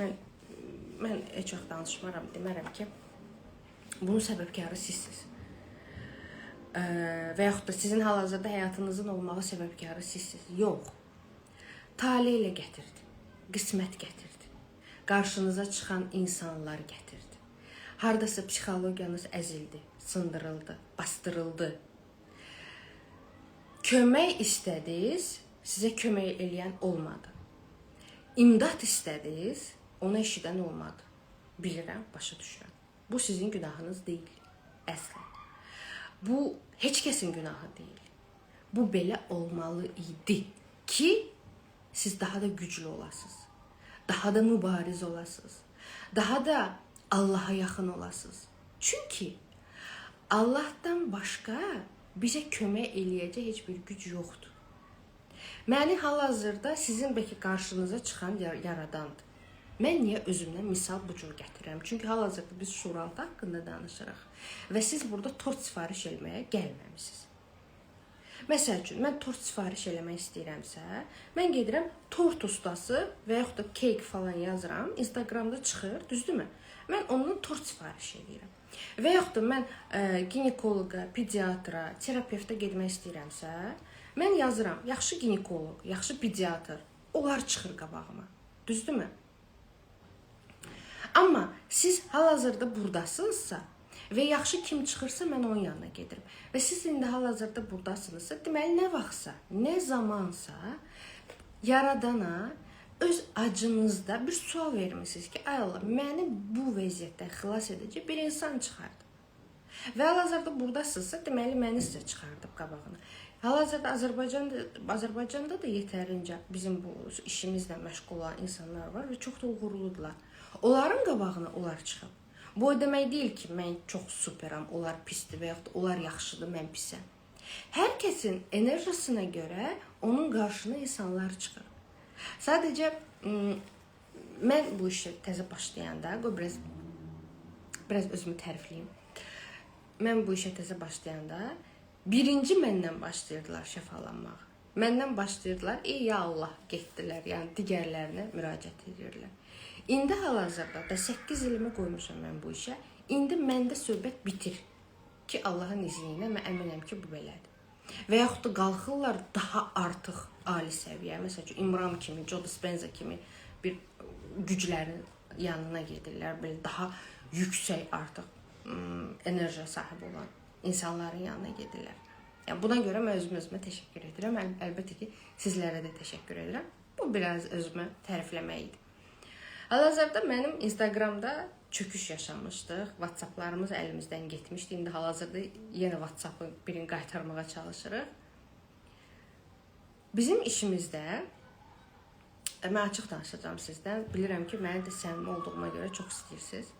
mən heç vaxt danışmaram, demərəm ki, bunun səbəbkarı sizsiniz. Və yaxud da sizin hal-hazırda həyatınızın olmağı səbəbkarı sizsiniz. Yox. Talih ilə gətirdi. Qismət gətirdi. Qarşınıza çıxan insanlar gətirdi. Hardasa psixologiyanız əzildi, sındırıldı, bastırıldı. Kömək istədiniz, sizə kömək eləyən olmadı. İmdad istədiniz, onu eşidən olmadı. Bilirəm, başa düşürəm. Bu sizin günahınız deyil, əslən. Bu heç kəsin günahı deyil. Bu belə olmalı idi ki, siz daha da güclü olasınız. Daha da mübariz olasınız. Daha da Allaha yaxın olasınız. Çünki Allahdan başqa bizə kömək eləyəcək heç bir güc yoxdur. Məni hal-hazırda sizin bəlkə qarşınıza çıxan yaradandır. Mən niyə özümdən misal bu cür gətirirəm? Çünki hal-hazırda biz şuraltı haqqında danışırıq və siz burada tort sifariş eləməyə gəlməmisiniz. Məsəl üçün, mən tort sifariş eləmək istəyirəmsə, mən gedirəm tort ustası və yaxud da keyk falan yazıram, Instagramda çıxır, düzdürmü? Mən ondan tort sifariş edirəm. Və yaxud da mən ginekoloqa, pediatra, terapevtə getmək istəyirəmsə, mən yazıram, yaxşı ginekoloq, yaxşı pediatr, onlar çıxır qabağıma, düzdürmü? Amma siz hal-hazırda buradasınızsa və yaxşı kim çıxırsa mən onun yanına gedirəm. Və siz indi hal-hazırda buradasınızsa, deməli nə vaxtsa, nə zamansa yaradana öz acınızda bir sual vermişsiniz ki, ay Allah, məni bu vəziyyətdən xilas edəcək bir insan çıxardı. Və hal-hazırda buradasınızsa, deməli məni sizə çıxardıb qabağına. Hal-hazırda Azərbaycanda da yetərincə bizim bu işimizlə məşğul olan insanlar var və çox da uğurludular. Onların qabağına onlar çıxıb. Bu o demək deyil ki, mən çox superam, onlar pisdir və yaxud da onlar yaxşıdır, mən pisəm. Hər kəsin enerjisinə görə onun qarşına insanlar çıxır. Sadəcə mən bu işə təzə başlayanda, biraz özümü tərifləyim. Mən bu işə təzə başlayanda birinci məndən başlayırdılar şəfalanmağa. Məndən başlayırdılar, ya Allah, getdilər, yəni digərlərinə müraciət edirlər. İndi hal-hazırda da 8 ilimi qoymuşam mən bu işə. İndi məndə söhbət bitir ki, Allahın izni ilə mən əminəm ki, bu belədir. Və yaxud da qalxırlar daha artıq ali səviyyə, məsəl üçün İmran kimi, Joe Dispenza kimi bir güclərin yanına gedirlər, belə daha yüksək artıq enerjiyə sahib olan insanların yanına gedirlər. Yəni buna görə mən özümə təşəkkür edirəm. Əlbəttə ki, sizlərə də təşəkkür edirəm. Bu biraz özümü tərifləmək idi. Hal-hazırda mənim Instagramda çöküş yaşamışdıq. WhatsApplarımız əlimizdən getmişdi. İndi hal-hazırda yenə WhatsAppı birini qaytarmağa çalışırıq. Bizim işimizdə, mən açıq danışacağım sizdən. Bilirəm ki, məni də səmimi olduğuma görə çox istəyirsiniz.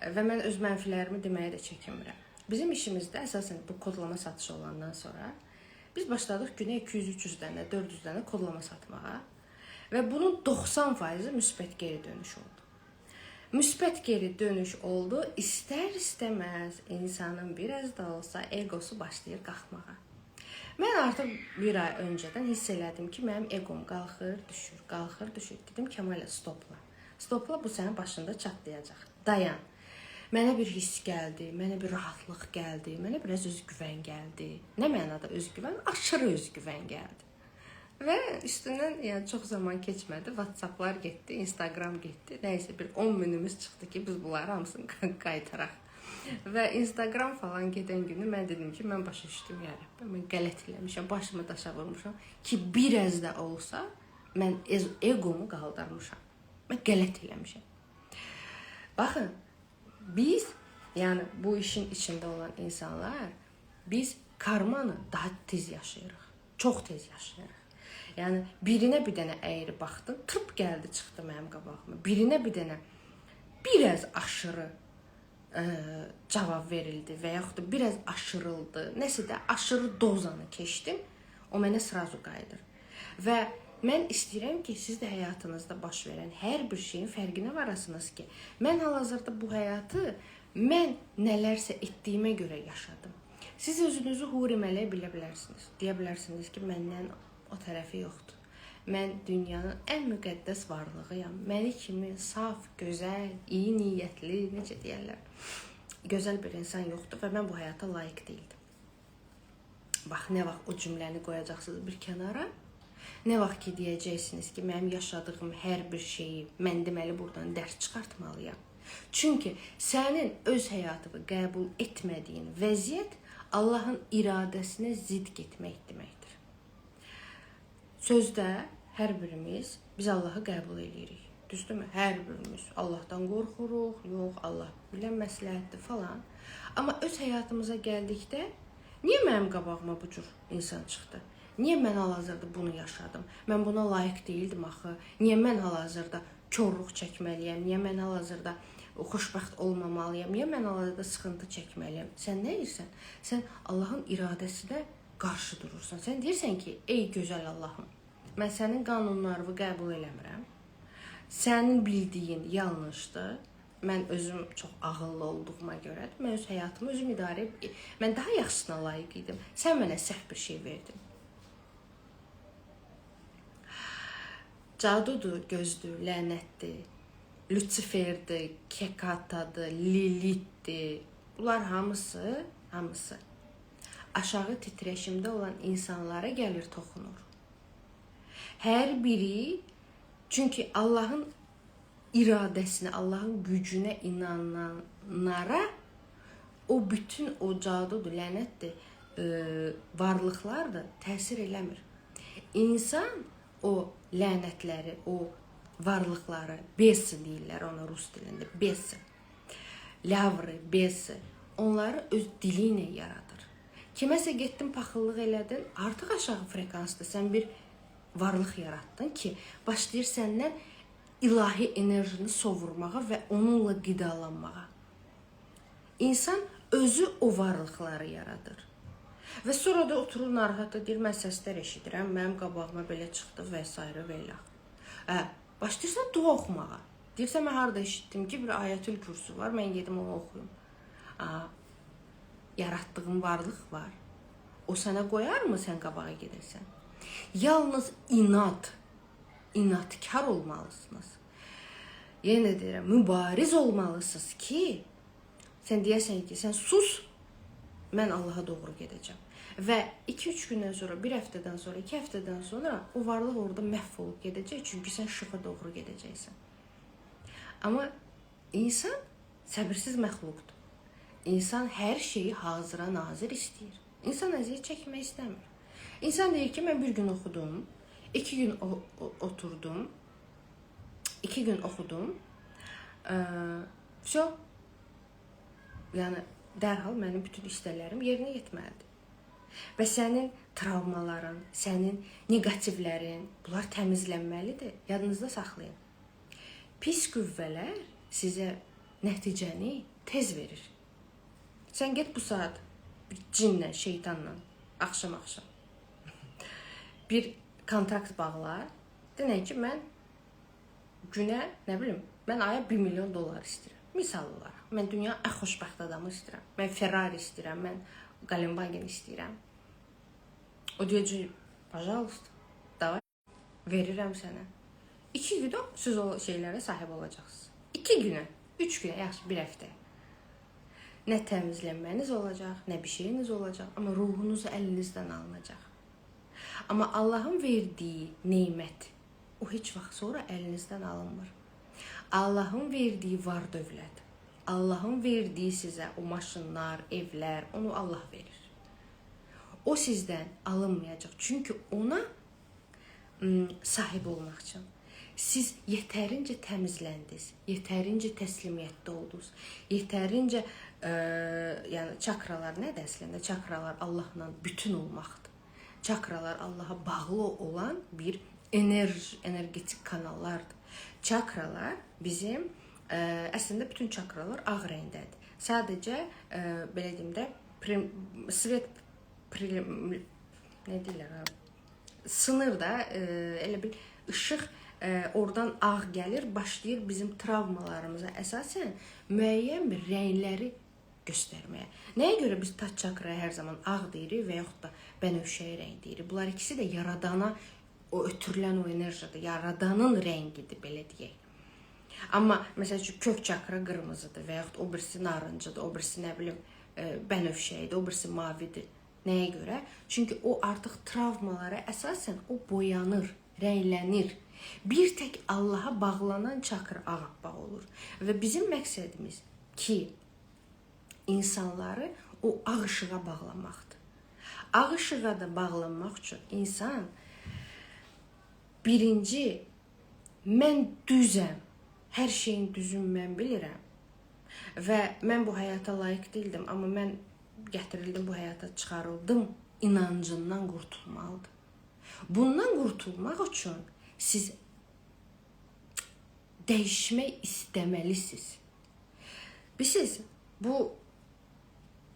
və mən öz mənfilərimi deməyə də çəkinmirəm. Bizim işimizdə əsasən bu kodlama satışı olandan sonra biz başladıq günə 200-300 dənə, 400 dənə kodlama satmağa və bunun 90% müsbət geri dönüş oldu. Müsbət geri dönüş oldu, istər-istəməz insanın biraz da olsa egosu başlayır qalxmağa. Mən artıq bir ay öncədən hiss elədim ki, mənim egom qalxır, düşür, qalxır, düşür. Dedim Kəmalə, stopla. Stopla, bu sənin başında çatlayacaq. Dayan. Mənə bir hiss gəldi, mənə bir rahatlıq gəldi, mənə biraz özgüvən gəldi. Nə mənada özgüvən? Aşırı özgüvən gəldi. Və üstündən yəni çox zaman keçmədi. WhatsApplar getdi, Instagram getdi. Nəysə bir 10 minimiz çıxdı ki, biz bunları hamısını qaytaraq. Və Instagram falan gedən günü mən dedim ki, mən başa düşdüm ya Rəbbim, mən qələt eləmişəm, başımı daşa vurmuşam ki, biraz da olsa mən egomu qaldırmışam. Mən qələt eləmişəm. Baxın, biz, yəni bu işin içində olan insanlar, biz karmanı daha tez yaşayırıq. Çox tez yaşayırıq. Yəni birinə bir dənə əyri baxdın, tırp gəldi, çıxdı mənim qabağıma. Birinə bir dənə biraz aşırı cavab verildi və yaxud da biraz aşırıldı. Nəsə də aşırı dozanı keçdim, o mənə srazu qayıdır. Və mən istəyirəm ki, siz də həyatınızda baş verən hər bir şeyin fərqinə varasınız ki, mən hal-hazırda bu həyatı mən nələrsə etdiyimə görə yaşadım. Siz özünüzü hurimələ bilə bilərsiniz. Deyə bilərsiniz ki, məndən o tərəfi yoxdur. Mən dünyanın ən müqəddəs varlığıyam. Məni kimi saf, gözəl, iyi niyyətli, necə deyərlər, gözəl bir insan yoxdur və mən bu həyata layiq deyildim. Bax, nə vaxt o cümləni qoyacaqsınız bir kənara, nə vaxt ki deyəcəksiniz ki, mənim yaşadığım hər bir şeyi mən deməli buradan dərs çıxartmalıyam. Çünki sənin öz həyatını qəbul etmədiyin vəziyyət Allahın iradəsinə zidd getmək deməkdir. Sözdə hər birimiz biz Allahı qəbul edirik. Düzdürmü? Hər birimiz Allahdan qorxuruq, yox, Allah bilən məsləhətdir falan. Amma öz həyatımıza gəldikdə, niyə mənim qabağıma bu cür insan çıxdı? Niyə mən hal-hazırda bunu yaşadım? Mən buna layiq deyildim axı. Niyə mən hal-hazırda korluq çəkməliyəm? Niyə mən hal-hazırda xoşbəxt olmamalıyam? Niyə mən hal-hazırda sıxıntı çəkməliyəm? Sən nə edirsən? Sən Allahın iradəsinə qarşı durursan. Sən deyirsən ki, ey gözəl Allahım, mən sənin qanunlarını qəbul eləmirəm. Sənin bildiyin yanlışdır. Mən özüm çox ağıllı olduğuma görə, mən öz həyatımı özüm idarə edirəm. Mən daha yaxşısına layiq idim. Sən mənə səhv bir şey verdin. Cadudur, gözdür, lənətdir, Luciferdir, Kekatadır, Lilithdir. Bunlar hamısı aşağı titreşimdə olan insanlara gəlir, toxunur. Hər biri, çünki Allahın iradəsinə, Allahın gücünə inananlara o bütün o cadudur, lənətdir, varlıqlar da təsir eləmir. İnsan o lənətləri, o varlıqları, besi deyirlər ona rus dilində, besi, lavrı, besi, onları öz dili ilə yaradır. Kiməsə getdin, paxıllıq elədin, artıq aşağı frekansda sən bir varlıq yaratdın ki, başlayır səndən ilahi enerjini sovurmağa və onunla qidalanmağa. İnsan özü o varlıqları yaradır. Və sonra da oturur narahat edir, mən səslər eşidirəm, mənim qabağıma belə çıxdı və s. və ilə. Başlayırsan dua oxumağa. Deyirsən, mən harada eşitdim ki, bir ayətül kürsü var, mən gedim onu oxuyum. Yaratdığın varlıq var. O sənə qoyarmı sən qabağa gedirsən? Yalnız inatkar olmalısınız. Yenə deyirəm, mübariz olmalısınız ki, sən deyəsən ki, sən sus, mən Allaha doğru gedəcəm. Və 2-3 gündən sonra, 1 həftədən sonra, 2 həftədən sonra o varlıq orada məhv olub gedəcək, çünki sən şıxa doğru gedəcəksən. Amma insan səbirsiz məxluqdur. İnsan hər şeyi hazıra nazir istəyir. İnsan əziyyət çəkmək istəmir. İnsan deyir ki, mən bir gün oxudum, 2 gün oturdum, 2 gün oxudum, yəni dərhal mənim bütün istəklərim yerinə yetməlidir. Və sənin travmaların, sənin negativlərin, bunlar təmizlənməlidir. Yadınızda saxlayın. Pis qüvvələr sizə nəticəni tez verir. Sən get bu saat bir cinlə, şeytanla axşam bir kontrakt bağla. Denən ki, mən günə, nə bilim, mən aya $1 milyon istəyirəm. Misal olaraq, mən dünya ən xoşbəxt adamı istəyirəm. Mən Ferrari istəyirəm, mən Galenbagen istəyirəm. O deyəcək, pajalost, davay, verirəm sənə. 2 gündə siz o şeylərə sahib olacaqsınız. 2 günə, 3 günə, yaxşı, 1 həftə. Nə təmizlənməniz olacaq, nə bir şeyiniz olacaq, amma ruhunuz əlinizdən alınacaq. Amma Allahın verdiyi neymət, o heç vaxt sonra əlinizdən alınmır. Allahın verdiyi var dövlət, Allahın verdiyi sizə o maşınlar, evlər, onu Allah verir. O sizdən alınmayacaq. Çünki ona sahib olmaq üçün siz yetərincə təmizləndiniz, yetərincə təslimiyyətdə oldunuz, yetərincə yəni çakralar nədir əslində? Çakralar Allahla bütün olmaqdır. Çakralar Allaha bağlı olan bir energetik kanallardır. Çakralar bizim əslində bütün çakralar ağ rəngdədir. Sadəcə belə deyim də svet nə deyirlər? Sınır da elə bir işıq oradan ağ gəlir, başlayır bizim travmalarımıza əsasən müəyyən bir rəngləri göstərməyə. Nəyə görə biz taç çakraya hər zaman ağ deyirik və yaxud da bənövşəyi rəng deyirik? Bunlar ikisi də yaradana o ötürülən o enerjidir, yaradanın rəngidir, belə deyək. Amma məsəl üçün kök çakra qırmızıdır və yaxud o birisi narıncıdır, o birisi nə bilim bənövşəyidir, o birisi mavidir. Nəyə görə? Çünki o artıq travmalara əsasən o boyanır, rənglənir. Bir tək Allaha bağlanan çakra ağappaq olur. Və bizim məqsədimiz ki, insanları o ağ işığa bağlamaqdır. Ağ işığa da bağlanmaq üçün insan birinci, mən düzəm, hər şeyin düzünü mən bilirəm və mən bu həyata layiq deyildim, amma mən gətirildim, bu həyata çıxarıldım inancından qurtulmalıdır. Bundan qurtulmaq üçün siz dəyişmək istəməlisiniz. Bilirsiniz, bu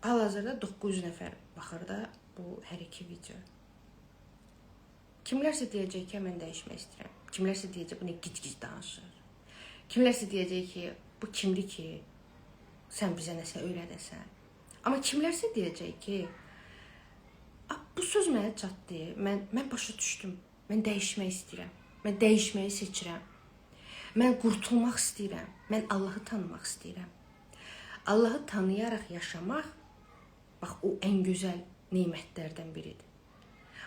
hal-hazırda 900 nəfər baxır da bu hər iki video. Kimlərsə deyəcək ki, mən dəyişmək istəyirəm. Kimlərsə deyəcək, bu nə gic-gic danışır. Kimlərsə deyəcək ki, bu kimdir ki, sən bizə nəsə öyrədəsən. Amma kimlərsə deyəcək ki, bu söz mənə çatdı, mən başa düşdüm, mən dəyişmək istəyirəm, mən dəyişməyi seçirəm, mən qurtulmaq istəyirəm, mən Allahı tanımaq istəyirəm. Allahı tanıyaraq yaşamaq, bax, o ən gözəl neymətlərdən biridir.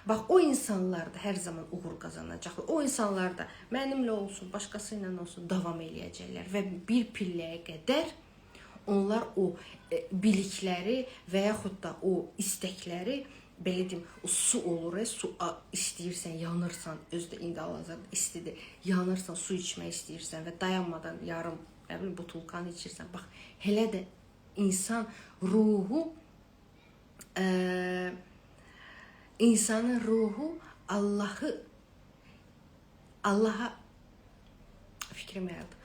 Bax, o insanlar da hər zaman uğur qazanacaqlar. O insanlar da mənimlə olsun, başqası ilə olsun, davam eləyəcəklər və bir pilləyə qədər onlar o bilikləri və yaxud da o istəkləri, belə deyim, o su olur, su istəyirsən, yanırsan, özdə indi hal-hazırda istidir, yanırsan, su içmək istəyirsən və dayanmadan yarım, nə bilim, butulkanı içirsən. Bax, elə də insan ruhu, insanın ruhu Allaha fikrim yaradı.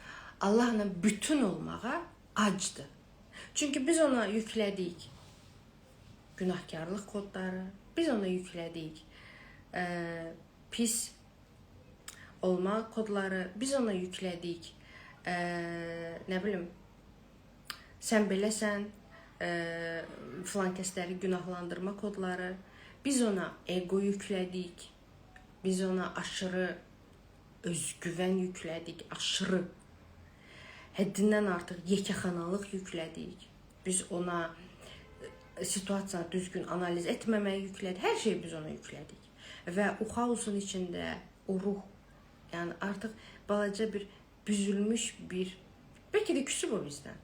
Allahla bütün olmağa acdır. Çünki biz ona yüklədik günahkarlıq kodları, biz ona yüklədik pis olma kodları, biz ona yüklədik nə bilim, sən beləsən, filan kəsləri günahlandırma kodları, biz ona ego yüklədik, biz ona aşırı özgüvən yüklədik, aşırı həddindən artıq yekəxanalıq yüklədik, biz ona situasiyanı düzgün analiz etməməyi yüklədik, hər şeyi biz ona yüklədik və o xaosun içində o ruh, yəni artıq balaca bir büzülmüş bir, bəlkə də küsüb o bizdən,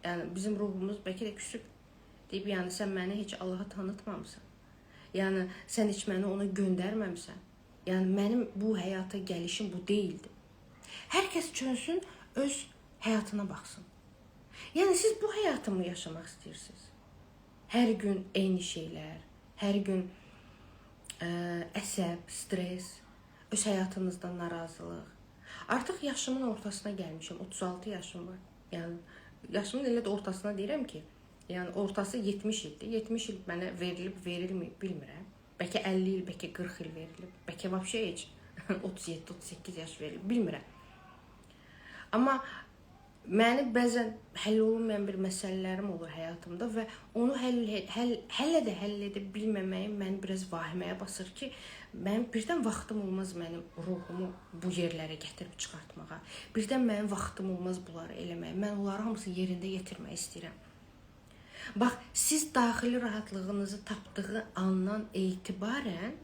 yəni bizim ruhumuz bəlkə də küsüb, deyib, yəni sən məni heç Allaha tanıtmamısan, yəni sən heç məni ona göndərməmsən, yəni mənim bu həyata gəlişim bu deyildi. Hər kəs çönsün, öz həyatına baxsın. Yəni siz bu həyatımı yaşamaq istəyirsiniz. Hər gün eyni şeylər, hər gün əsəb, stres, öz həyatınızdan narazılıq. Artıq yaşımın ortasına gəlmişim, 36 yaşım var. Yəni yaşımın elə də ortasına deyirəm ki, yəni ortası 70 ildir. 70 il mənə verilib, verilməyib bilmirəm. Bəlkə 50 il, bəlkə 40 il verilib. Bəlkə vəbşə heç 37-38 yaş verilib, bilmirəm. Amma məni bəzən həll olunmayan bir məsələlərim olur həyatımda və onu hələ də həll edə bilməməyim məni biraz vahiməyə basır ki, mənim birdən vaxtım olmaz mənim ruhumu bu yerlərə gətirib çıxartmağa. Birdən mənim vaxtım olmaz bunları eləməyə. Mən onları hamısını yerində yetirmək istəyirəm. Bax, siz daxili rahatlığınızı tapdığı andan etibarən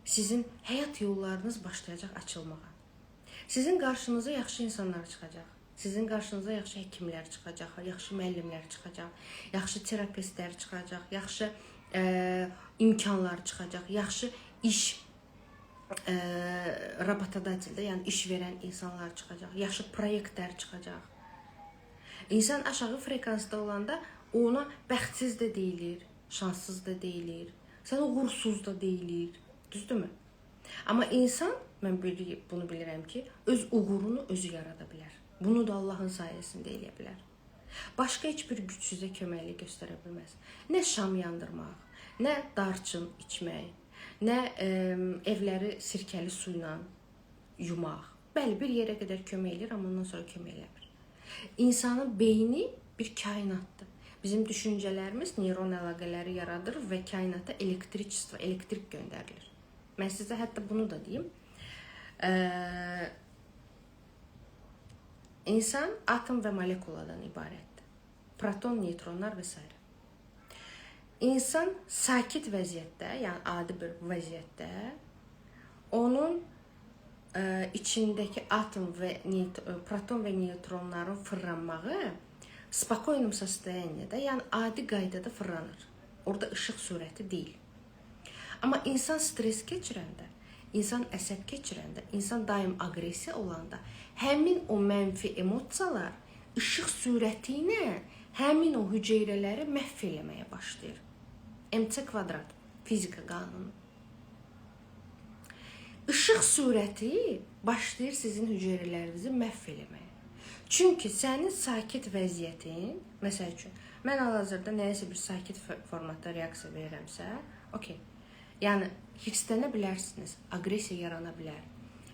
sizin həyat yollarınız başlayacaq açılmağa. Sizin qarşınıza yaxşı insanlar çıxacaq. Sizin qarşınıza yaxşı həkimlər çıxacaq, yaxşı müəllimlər çıxacaq, yaxşı terapistlər çıxacaq, yaxşı imkanlar çıxacaq, yaxşı iş rabotodateldə, yəni iş verən insanlar çıxacaq, yaxşı proyektlər çıxacaq. İnsan aşağı frekansda olanda ona bəxtsiz də deyilir, şanssız da deyilir, sən uğursuz da deyilir, düzdürmü? Amma insan, mən bunu bilirəm ki, öz uğurunu özü yarada bilər. Bunu da Allahın sayəsində eləyə bilər. Başqa heç bir güc sizə köməklik göstərə bilməz. Nə şam yandırmaq, nə darçın içmək, nə evləri sirkəli su ilə yumaq. Bəli, bir yerə qədər kömək eləyir, amma ondan sonra kömək eləmir. İnsanın beyni bir kainatdır. Bizim düşüncələrimiz neyron əlaqələri yaradır və kainata elektrik göndərilir. Mən sizə hətta bunu da deyim. İnsan atom və molekuladan ibarətdir. Proton, neytronlar və s. İnsan sakit vəziyyətdə, yəni adi bir vəziyyətdə onun içindəki atom və proton və neytronların fırlanmağı spokojnum состояниеdə, yəni adi qaydada fırlanır. Orada işıq sürəti deyil. Amma insan stres keçirəndə, insan əsəb keçirəndə, insan daim aqressiya olanda, həmin o mənfi emosiyalar işıq sürəti ilə həmin o hüceyrələri məhv eləməyə başlayır. MC kvadrat, fizika qanunu. Işıq sürəti başlayır sizin hüceyrələrinizi məhv eləməyə. Çünki sənin sakit vəziyyətin, məsəl üçün, mən hal-hazırda nəyəsə bir sakit formatda reaksiya verirəmsə, okey. Yəni, hirslənə bilərsiniz, aqressiya yarana bilər,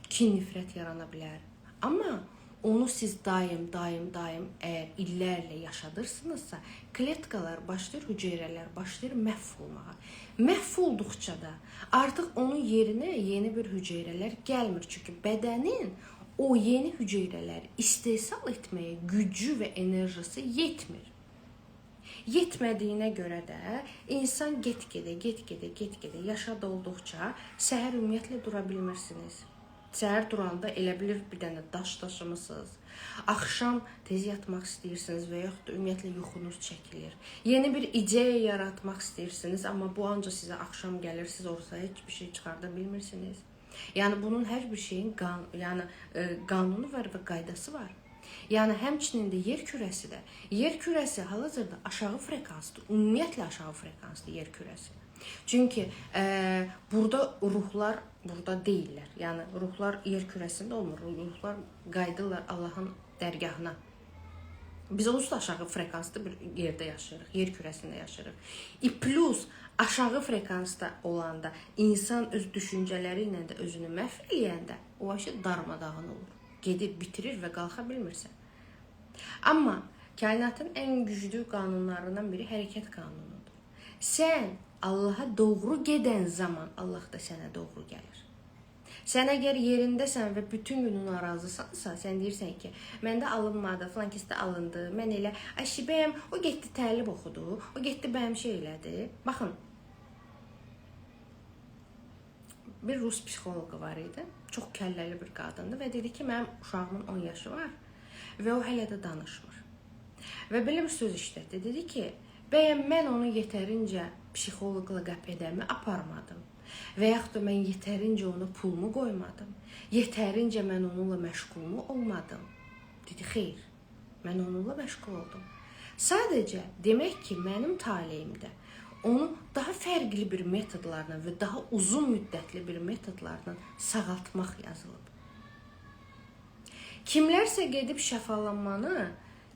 kin, nifrət yarana bilər. Amma onu siz daim əgər illərlə yaşadırsınızsa, kletkalar başlayır, hüceyrələr başlayır məhv olmağa. Məhv olduqca da artıq onun yerinə yeni bir hüceyrələr gəlmir. Çünki bədənin o yeni hüceyrələri istehsal etməyə gücü və enerjisi yetmir. Yetmədiyinə görə də insan get-gedə yaşad olduqca səhər ümumiyyətlə dura bilmirsiniz. Səhər duranda elə bilir bir dənə daş daşımısınız. Axşam tez yatmaq istəyirsiniz və yaxud da ümumiyyətlə yuxunuz çəkilir. Yeni bir ideya yaratmaq istəyirsiniz, amma bu ancaq sizə axşam gəlir, siz ortaya heç bir şey çıxarda bilmirsiniz. Yəni bunun hər bir şeyin qanunu var və qaydası var. Yəni həmçinin də yer kürəsi də. Yer kürəsi hal-hazırda aşağı frekansdır. Ümumiyyətlə aşağı frekansdır yer kürəsi. Çünki burada ruhlar burada deyirlər. Yəni ruhlar yer kürəsində olmur. Ruhlar qayıdırlar Allahın dərgahına. Biz onsuz da aşağı frekanslı bir yerdə yaşayırıq, yer kürəsində yaşayırıq. Plus aşağı frekansda olanda insan öz düşüncələri ilə də özünü məhv eləyəndə o şey darmadağın olur. Gedib bitirir və qalxa bilmirsən. Amma kainatın ən güclü qanunlarından biri hərəkət qanunudur. Sən Allaha doğru gedən zaman Allah da sənə doğru gəlir. Sən əgər yerindəsən və bütün günün narazısansa, sən deyirsən ki, məndə alınmadı, filan kəsdə alındı, mən elə, bəyəm, o getdi təlim oxudu, o getdi bəyəm şey elədi. Baxın, bir Rus psixoloqu var idi, çox kəlləli bir qadındı və dedi ki, mənim uşağımın 10 yaşı var və o hələ də danışmır. Və belə bir söz işlətdi, dedi ki, bəyəm mən onu yetərincə psixoloqla qəpədəmi aparmadım və yaxud da mən yetərincə ona pulumu qoymadım, yetərincə mən onunla məşğulmu olmadım. Dedi, xeyr, mən onunla məşğul oldum. Sadəcə demək ki, mənim taleyimdə onu daha fərqli bir metodlarla və daha uzun müddətli bir metodlarla sağaltmaq yazılıb. Kimlərsə gedib şəfalanmanı,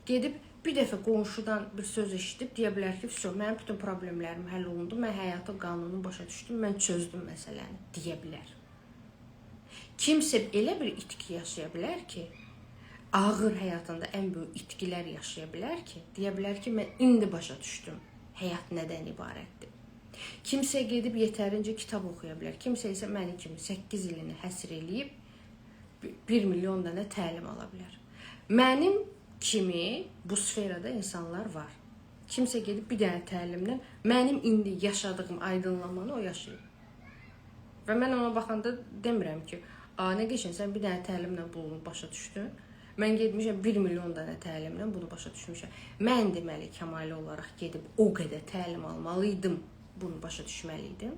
gedib bir dəfə qonşudan bir söz eşidib deyə bilər ki, "Vəsə, mənim bütün problemlərim həll olundu, mən həyatın qanununu başa düşdüm, mən çözdüm məsələni" deyə bilər. Kimsə elə bir itki yaşaya bilər ki, ağır həyatında ən böyük itkilər yaşaya bilər ki, deyə bilər ki, mən indi başa düşdüm həyat nədən ibarətdir. Kimsə gedib yetərincə kitab oxuya bilər. Kimsə isə mənim kimi 8 ilini həsr eləyib 1 milyon dənə təlim ala bilər. Mənim kimi bu sferada insanlar var. Kimsə gedib bir dənə təlimlə mənim indi yaşadığım aydınlanmanı o yaşayıb. Və mən ona baxanda demirəm ki, nə qəşəng sən bir dənə təlimlə bunu başa düşdün. Mən getmişəm 1 milyon dənə təlimlə bunu başa düşmüşəm. Mən deməli kəmali olaraq gedib o qədər təlim almalıydım, bunu başa düşməliydim.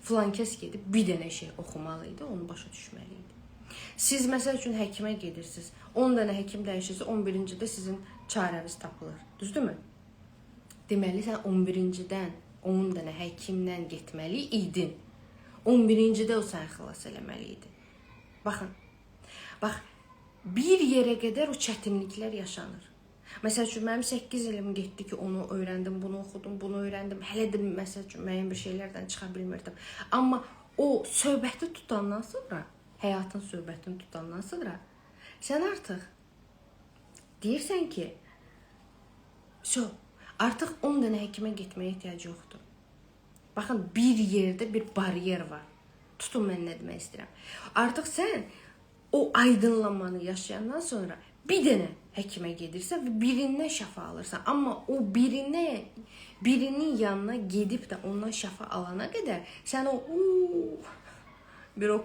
Filan kəs gedib bir dənə şey oxumalıydı, onu başa düşməliydi. Siz məsəl üçün həkimə gedirsiniz. 10 dənə həkim dəyişirsə 11-cidə sizin çarəniz tapılır. Düzdürmü? Deməli sən 11-cidən 10 dənə həkimdən getməli idin. 11-cidə o səni xilas eləməli idi. Baxın. Bax, bir yerə qədər o çətinliklər yaşanır. Məsəl üçün mənim 8 ilim getdi ki, onu öyrəndim, bunu oxudum, bunu öyrəndim. Hələ də məsəl üçün müəyyən bir şeylərdən çıxa bilmirdim. Amma o söhbəti tutandan sonra, həyatın söhbətini tutandan sonra sən artıq deyirsən ki, artıq 10 dənə həkimə getməyə ehtiyac yoxdur. Baxın, bir yerdə bir bariyer var. Tutun mən nə demək istəyirəm. Artıq sən o aydınlanmanı yaşayandan sonra bir dənə həkimə gedirsən və birindən şəfa alırsan. Amma o birinin yanına gedib də ondan şəfa alana qədər sən o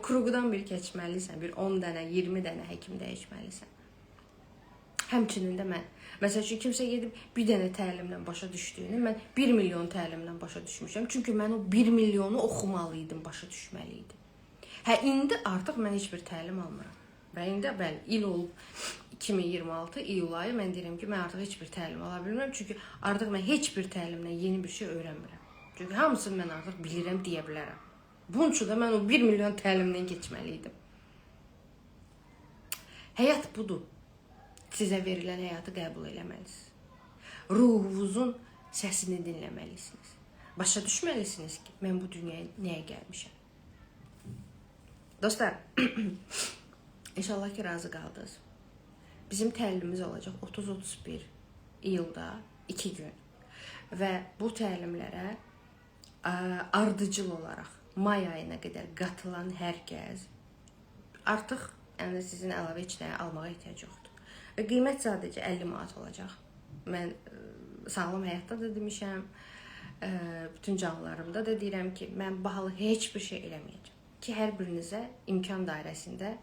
kruqdan bir keçməlisən. Bir 10 dənə, 20 dənə həkim dəyişməlisən. Həmçinin də mən. Məsəl üçün kimsə gedib bir dənə təlimlə başa düşdüyünü, mən 1 milyon təlimlə başa düşmüşəm. Çünki mən o 1 milyonu oxumalıydım, başa düşməliydim. İndi artıq mən heç bir təlim almıram. Və indi, bəli, il olub 2026 iyul ayı, mən deyirəm ki, mən artıq heç bir təlim ala bilmirəm. Çünki artıq mən heç bir təlimlə yeni bir şey öyrənmirəm. Çünki hamısını mən artıq bilirəm, deyə bilərəm. Bunun üçün də mən o 1 milyon təlimdən keçməliydim. Həyat budur. Sizə verilən həyatı qəbul eləməlisiniz. Ruhunuzun səsini dinləməlisiniz. Başa düşməlisiniz ki, mən bu dünyaya nəyə gəlmişəm. Dostlar, inşallah ki, razı qaldınız. Bizim təlimimiz olacaq 30-31 iyulda 2 gün. Və bu təlimlərə ardıcıl olaraq may ayına qədər qatılan hər kəs artıq sizin əlavə heç nəyə almağa ehtiyac yoxdur. Və qiymət sadəcə 50 manat olacaq. Mən sağlam həyatda da demişəm, bütün canlılarımda da deyirəm ki, mən bahalı heç bir şey eləməyəcəm. Ki, hər birinizə imkan dairəsində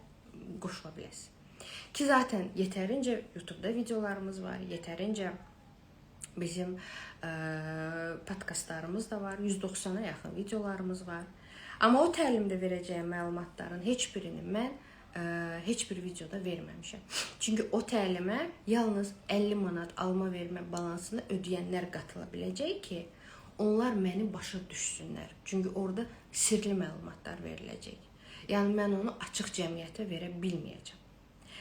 qoşula biləsiniz. Ki, zaten yetərincə YouTube-da videolarımız var, yetərincə bizim podkastlarımız da var, 190-a yaxın videolarımız var. Amma o təlimdə verəcəyim məlumatların heç birini mən heç bir videoda verməmişəm. Çünki o təlimə yalnız 50 manat alma-vermə balansını ödəyənlər qatıla biləcək ki, onlar məni başa düşsünlər. Çünki orada sirli məlumatlar veriləcək. Yəni, mən onu açıq cəmiyyətə verə bilməyəcəm.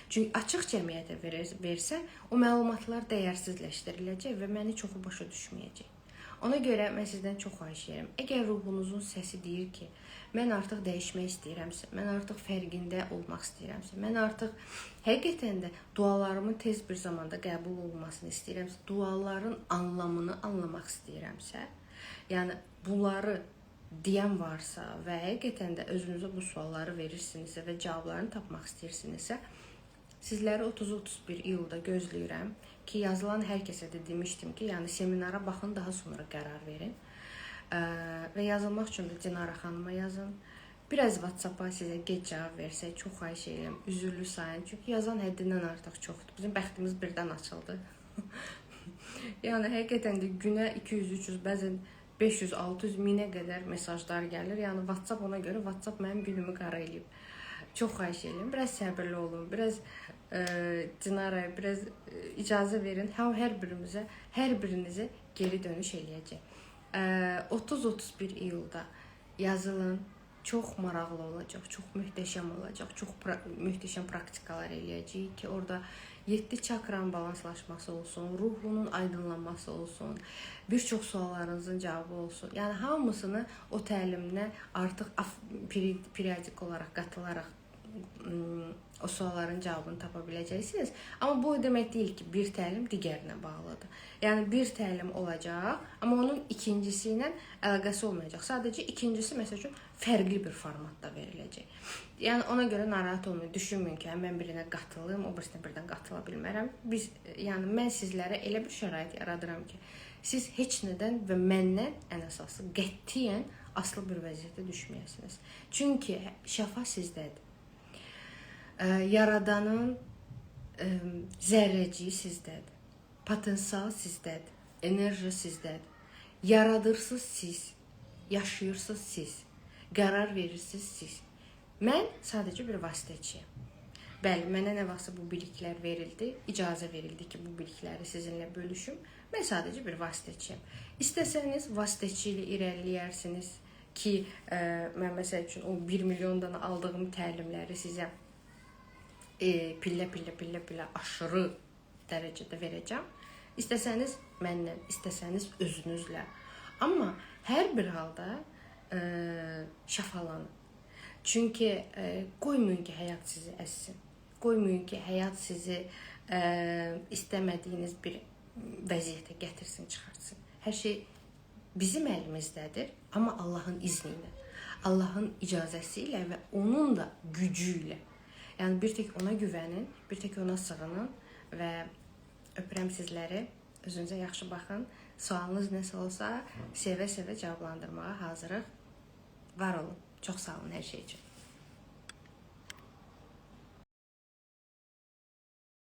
Çünki açıq cəmiyyətə versə, o məlumatlar dəyərsizləşdiriləcək və məni çoxu başa düşməyəcək. Ona görə mən sizdən çox xahiş edirəm. Əgər ruhunuzun səsi deyir ki, mən artıq dəyişmək istəyirəmsə, mən artıq fərqində olmaq istəyirəmsə, mən artıq həqiqətən də dualarımın tez bir zamanda qəbul olmasını istəyirəmsə, duaların anlamını anlamaq istəyirəmsə, yəni bunları deyən varsa və həqiqətən də özünüzə bu sualları verirsinizsə və cavablarını tapmaq istəyirsinizsə, sizləri 30-31 iyulda gözləyirəm ki, yazılan hər kəsə də demişdim ki, yəni seminara baxın, daha sonra qərar verin. Və yazılmaq üçün də Dinara xanıma yazın. Biraz WhatsApp-a sizə gec cavab versək, çox xahiş edirəm, üzürlü sayın. Çünki yazan həddindən artıq çoxdur. Bizim bəxtimiz birdən açıldı. Yəni, həqiqətən də günə 200-300, bəzən 500-600 minə qədər mesajlar gəlir. Yəni, WhatsApp ona görə, WhatsApp mənim günümü qara eləyib. Çox xahiş edirəm, biraz səbirli olun, biraz Dinara'ya biraz icazə verin. Hər birinizə geri dönüş eləyəcək. 30-31 iyulda yazılın. çox maraqlı olacaq, çox möhtəşəm olacaq, çox möhtəşəm praktikalar eləyəcəyik ki, orada 7 çakranın balanslaşması olsun, ruhunun aydınlanması olsun, bir çox suallarınızın cavabı olsun. Yəni hamısını o təlimlə artıq periodik olaraq qatılaraq o sualların cavabını tapa biləcəksiniz. Amma bu demək deyil ki, bir təlim digərinə bağlıdır. Yəni bir təlim olacaq, amma onun ikincisi ilə əlaqəsi olmayacaq. Sadəcə ikincisi məsəl üçün fərqli bir formatda veriləcək. Yəni ona görə narahat olmayın, düşünməyin ki, mən birinə qatılım, o birisinə birdən qatıla bilmərəm. Yəni mən sizlərə elə bir şərait yaradıram ki, siz heç nədən və məndən ən əsası qətiyyən asılı bir vəziyyətə düşməyəsiniz. Çünki şəfa sizdədir. Yaradanın zərrəciyi sizdədir. Potensial sizdədir. Enerji sizdədir. Yaradırsınız siz. Yaşayırsınız siz. Qərar verirsiniz siz. Mən sadəcə bir vasitəçiyəm. Bəli, mənə nə vaxtsa bu biliklər verildi, icazə verildi ki, bu bilikləri sizinlə bölüşüm. Mən sadəcə bir vasitəçiyəm. İstəsəniz vasitəçi ilə irəliləyərsiniz ki, mən məsəl üçün o 1 milyondan aldığım təlimləri sizə pillə aşırı dərəcədə verəcəm. İstəsəniz mənlə, istəsəniz özünüzlə. Amma hər bir halda şəfalanın. Çünki qoymayın ki, həyat sizi əzsin. Qoymayın ki, həyat sizi istəmədiyiniz bir vəziyyətə gətirsin, çıxartsın. Hər şey bizim əlimizdədir, amma Allahın izni ilə, Allahın icazəsi ilə və onun da gücü ilə. Yəni bir tək ona güvənin, bir tək ona sığının və öpürəm sizləri. Özünüzə yaxşı baxın. Sualınız nəsə olsa sevə-sevə cavablandırmağa hazırıq. Var olun. Çox sağ olun hər şey üçün.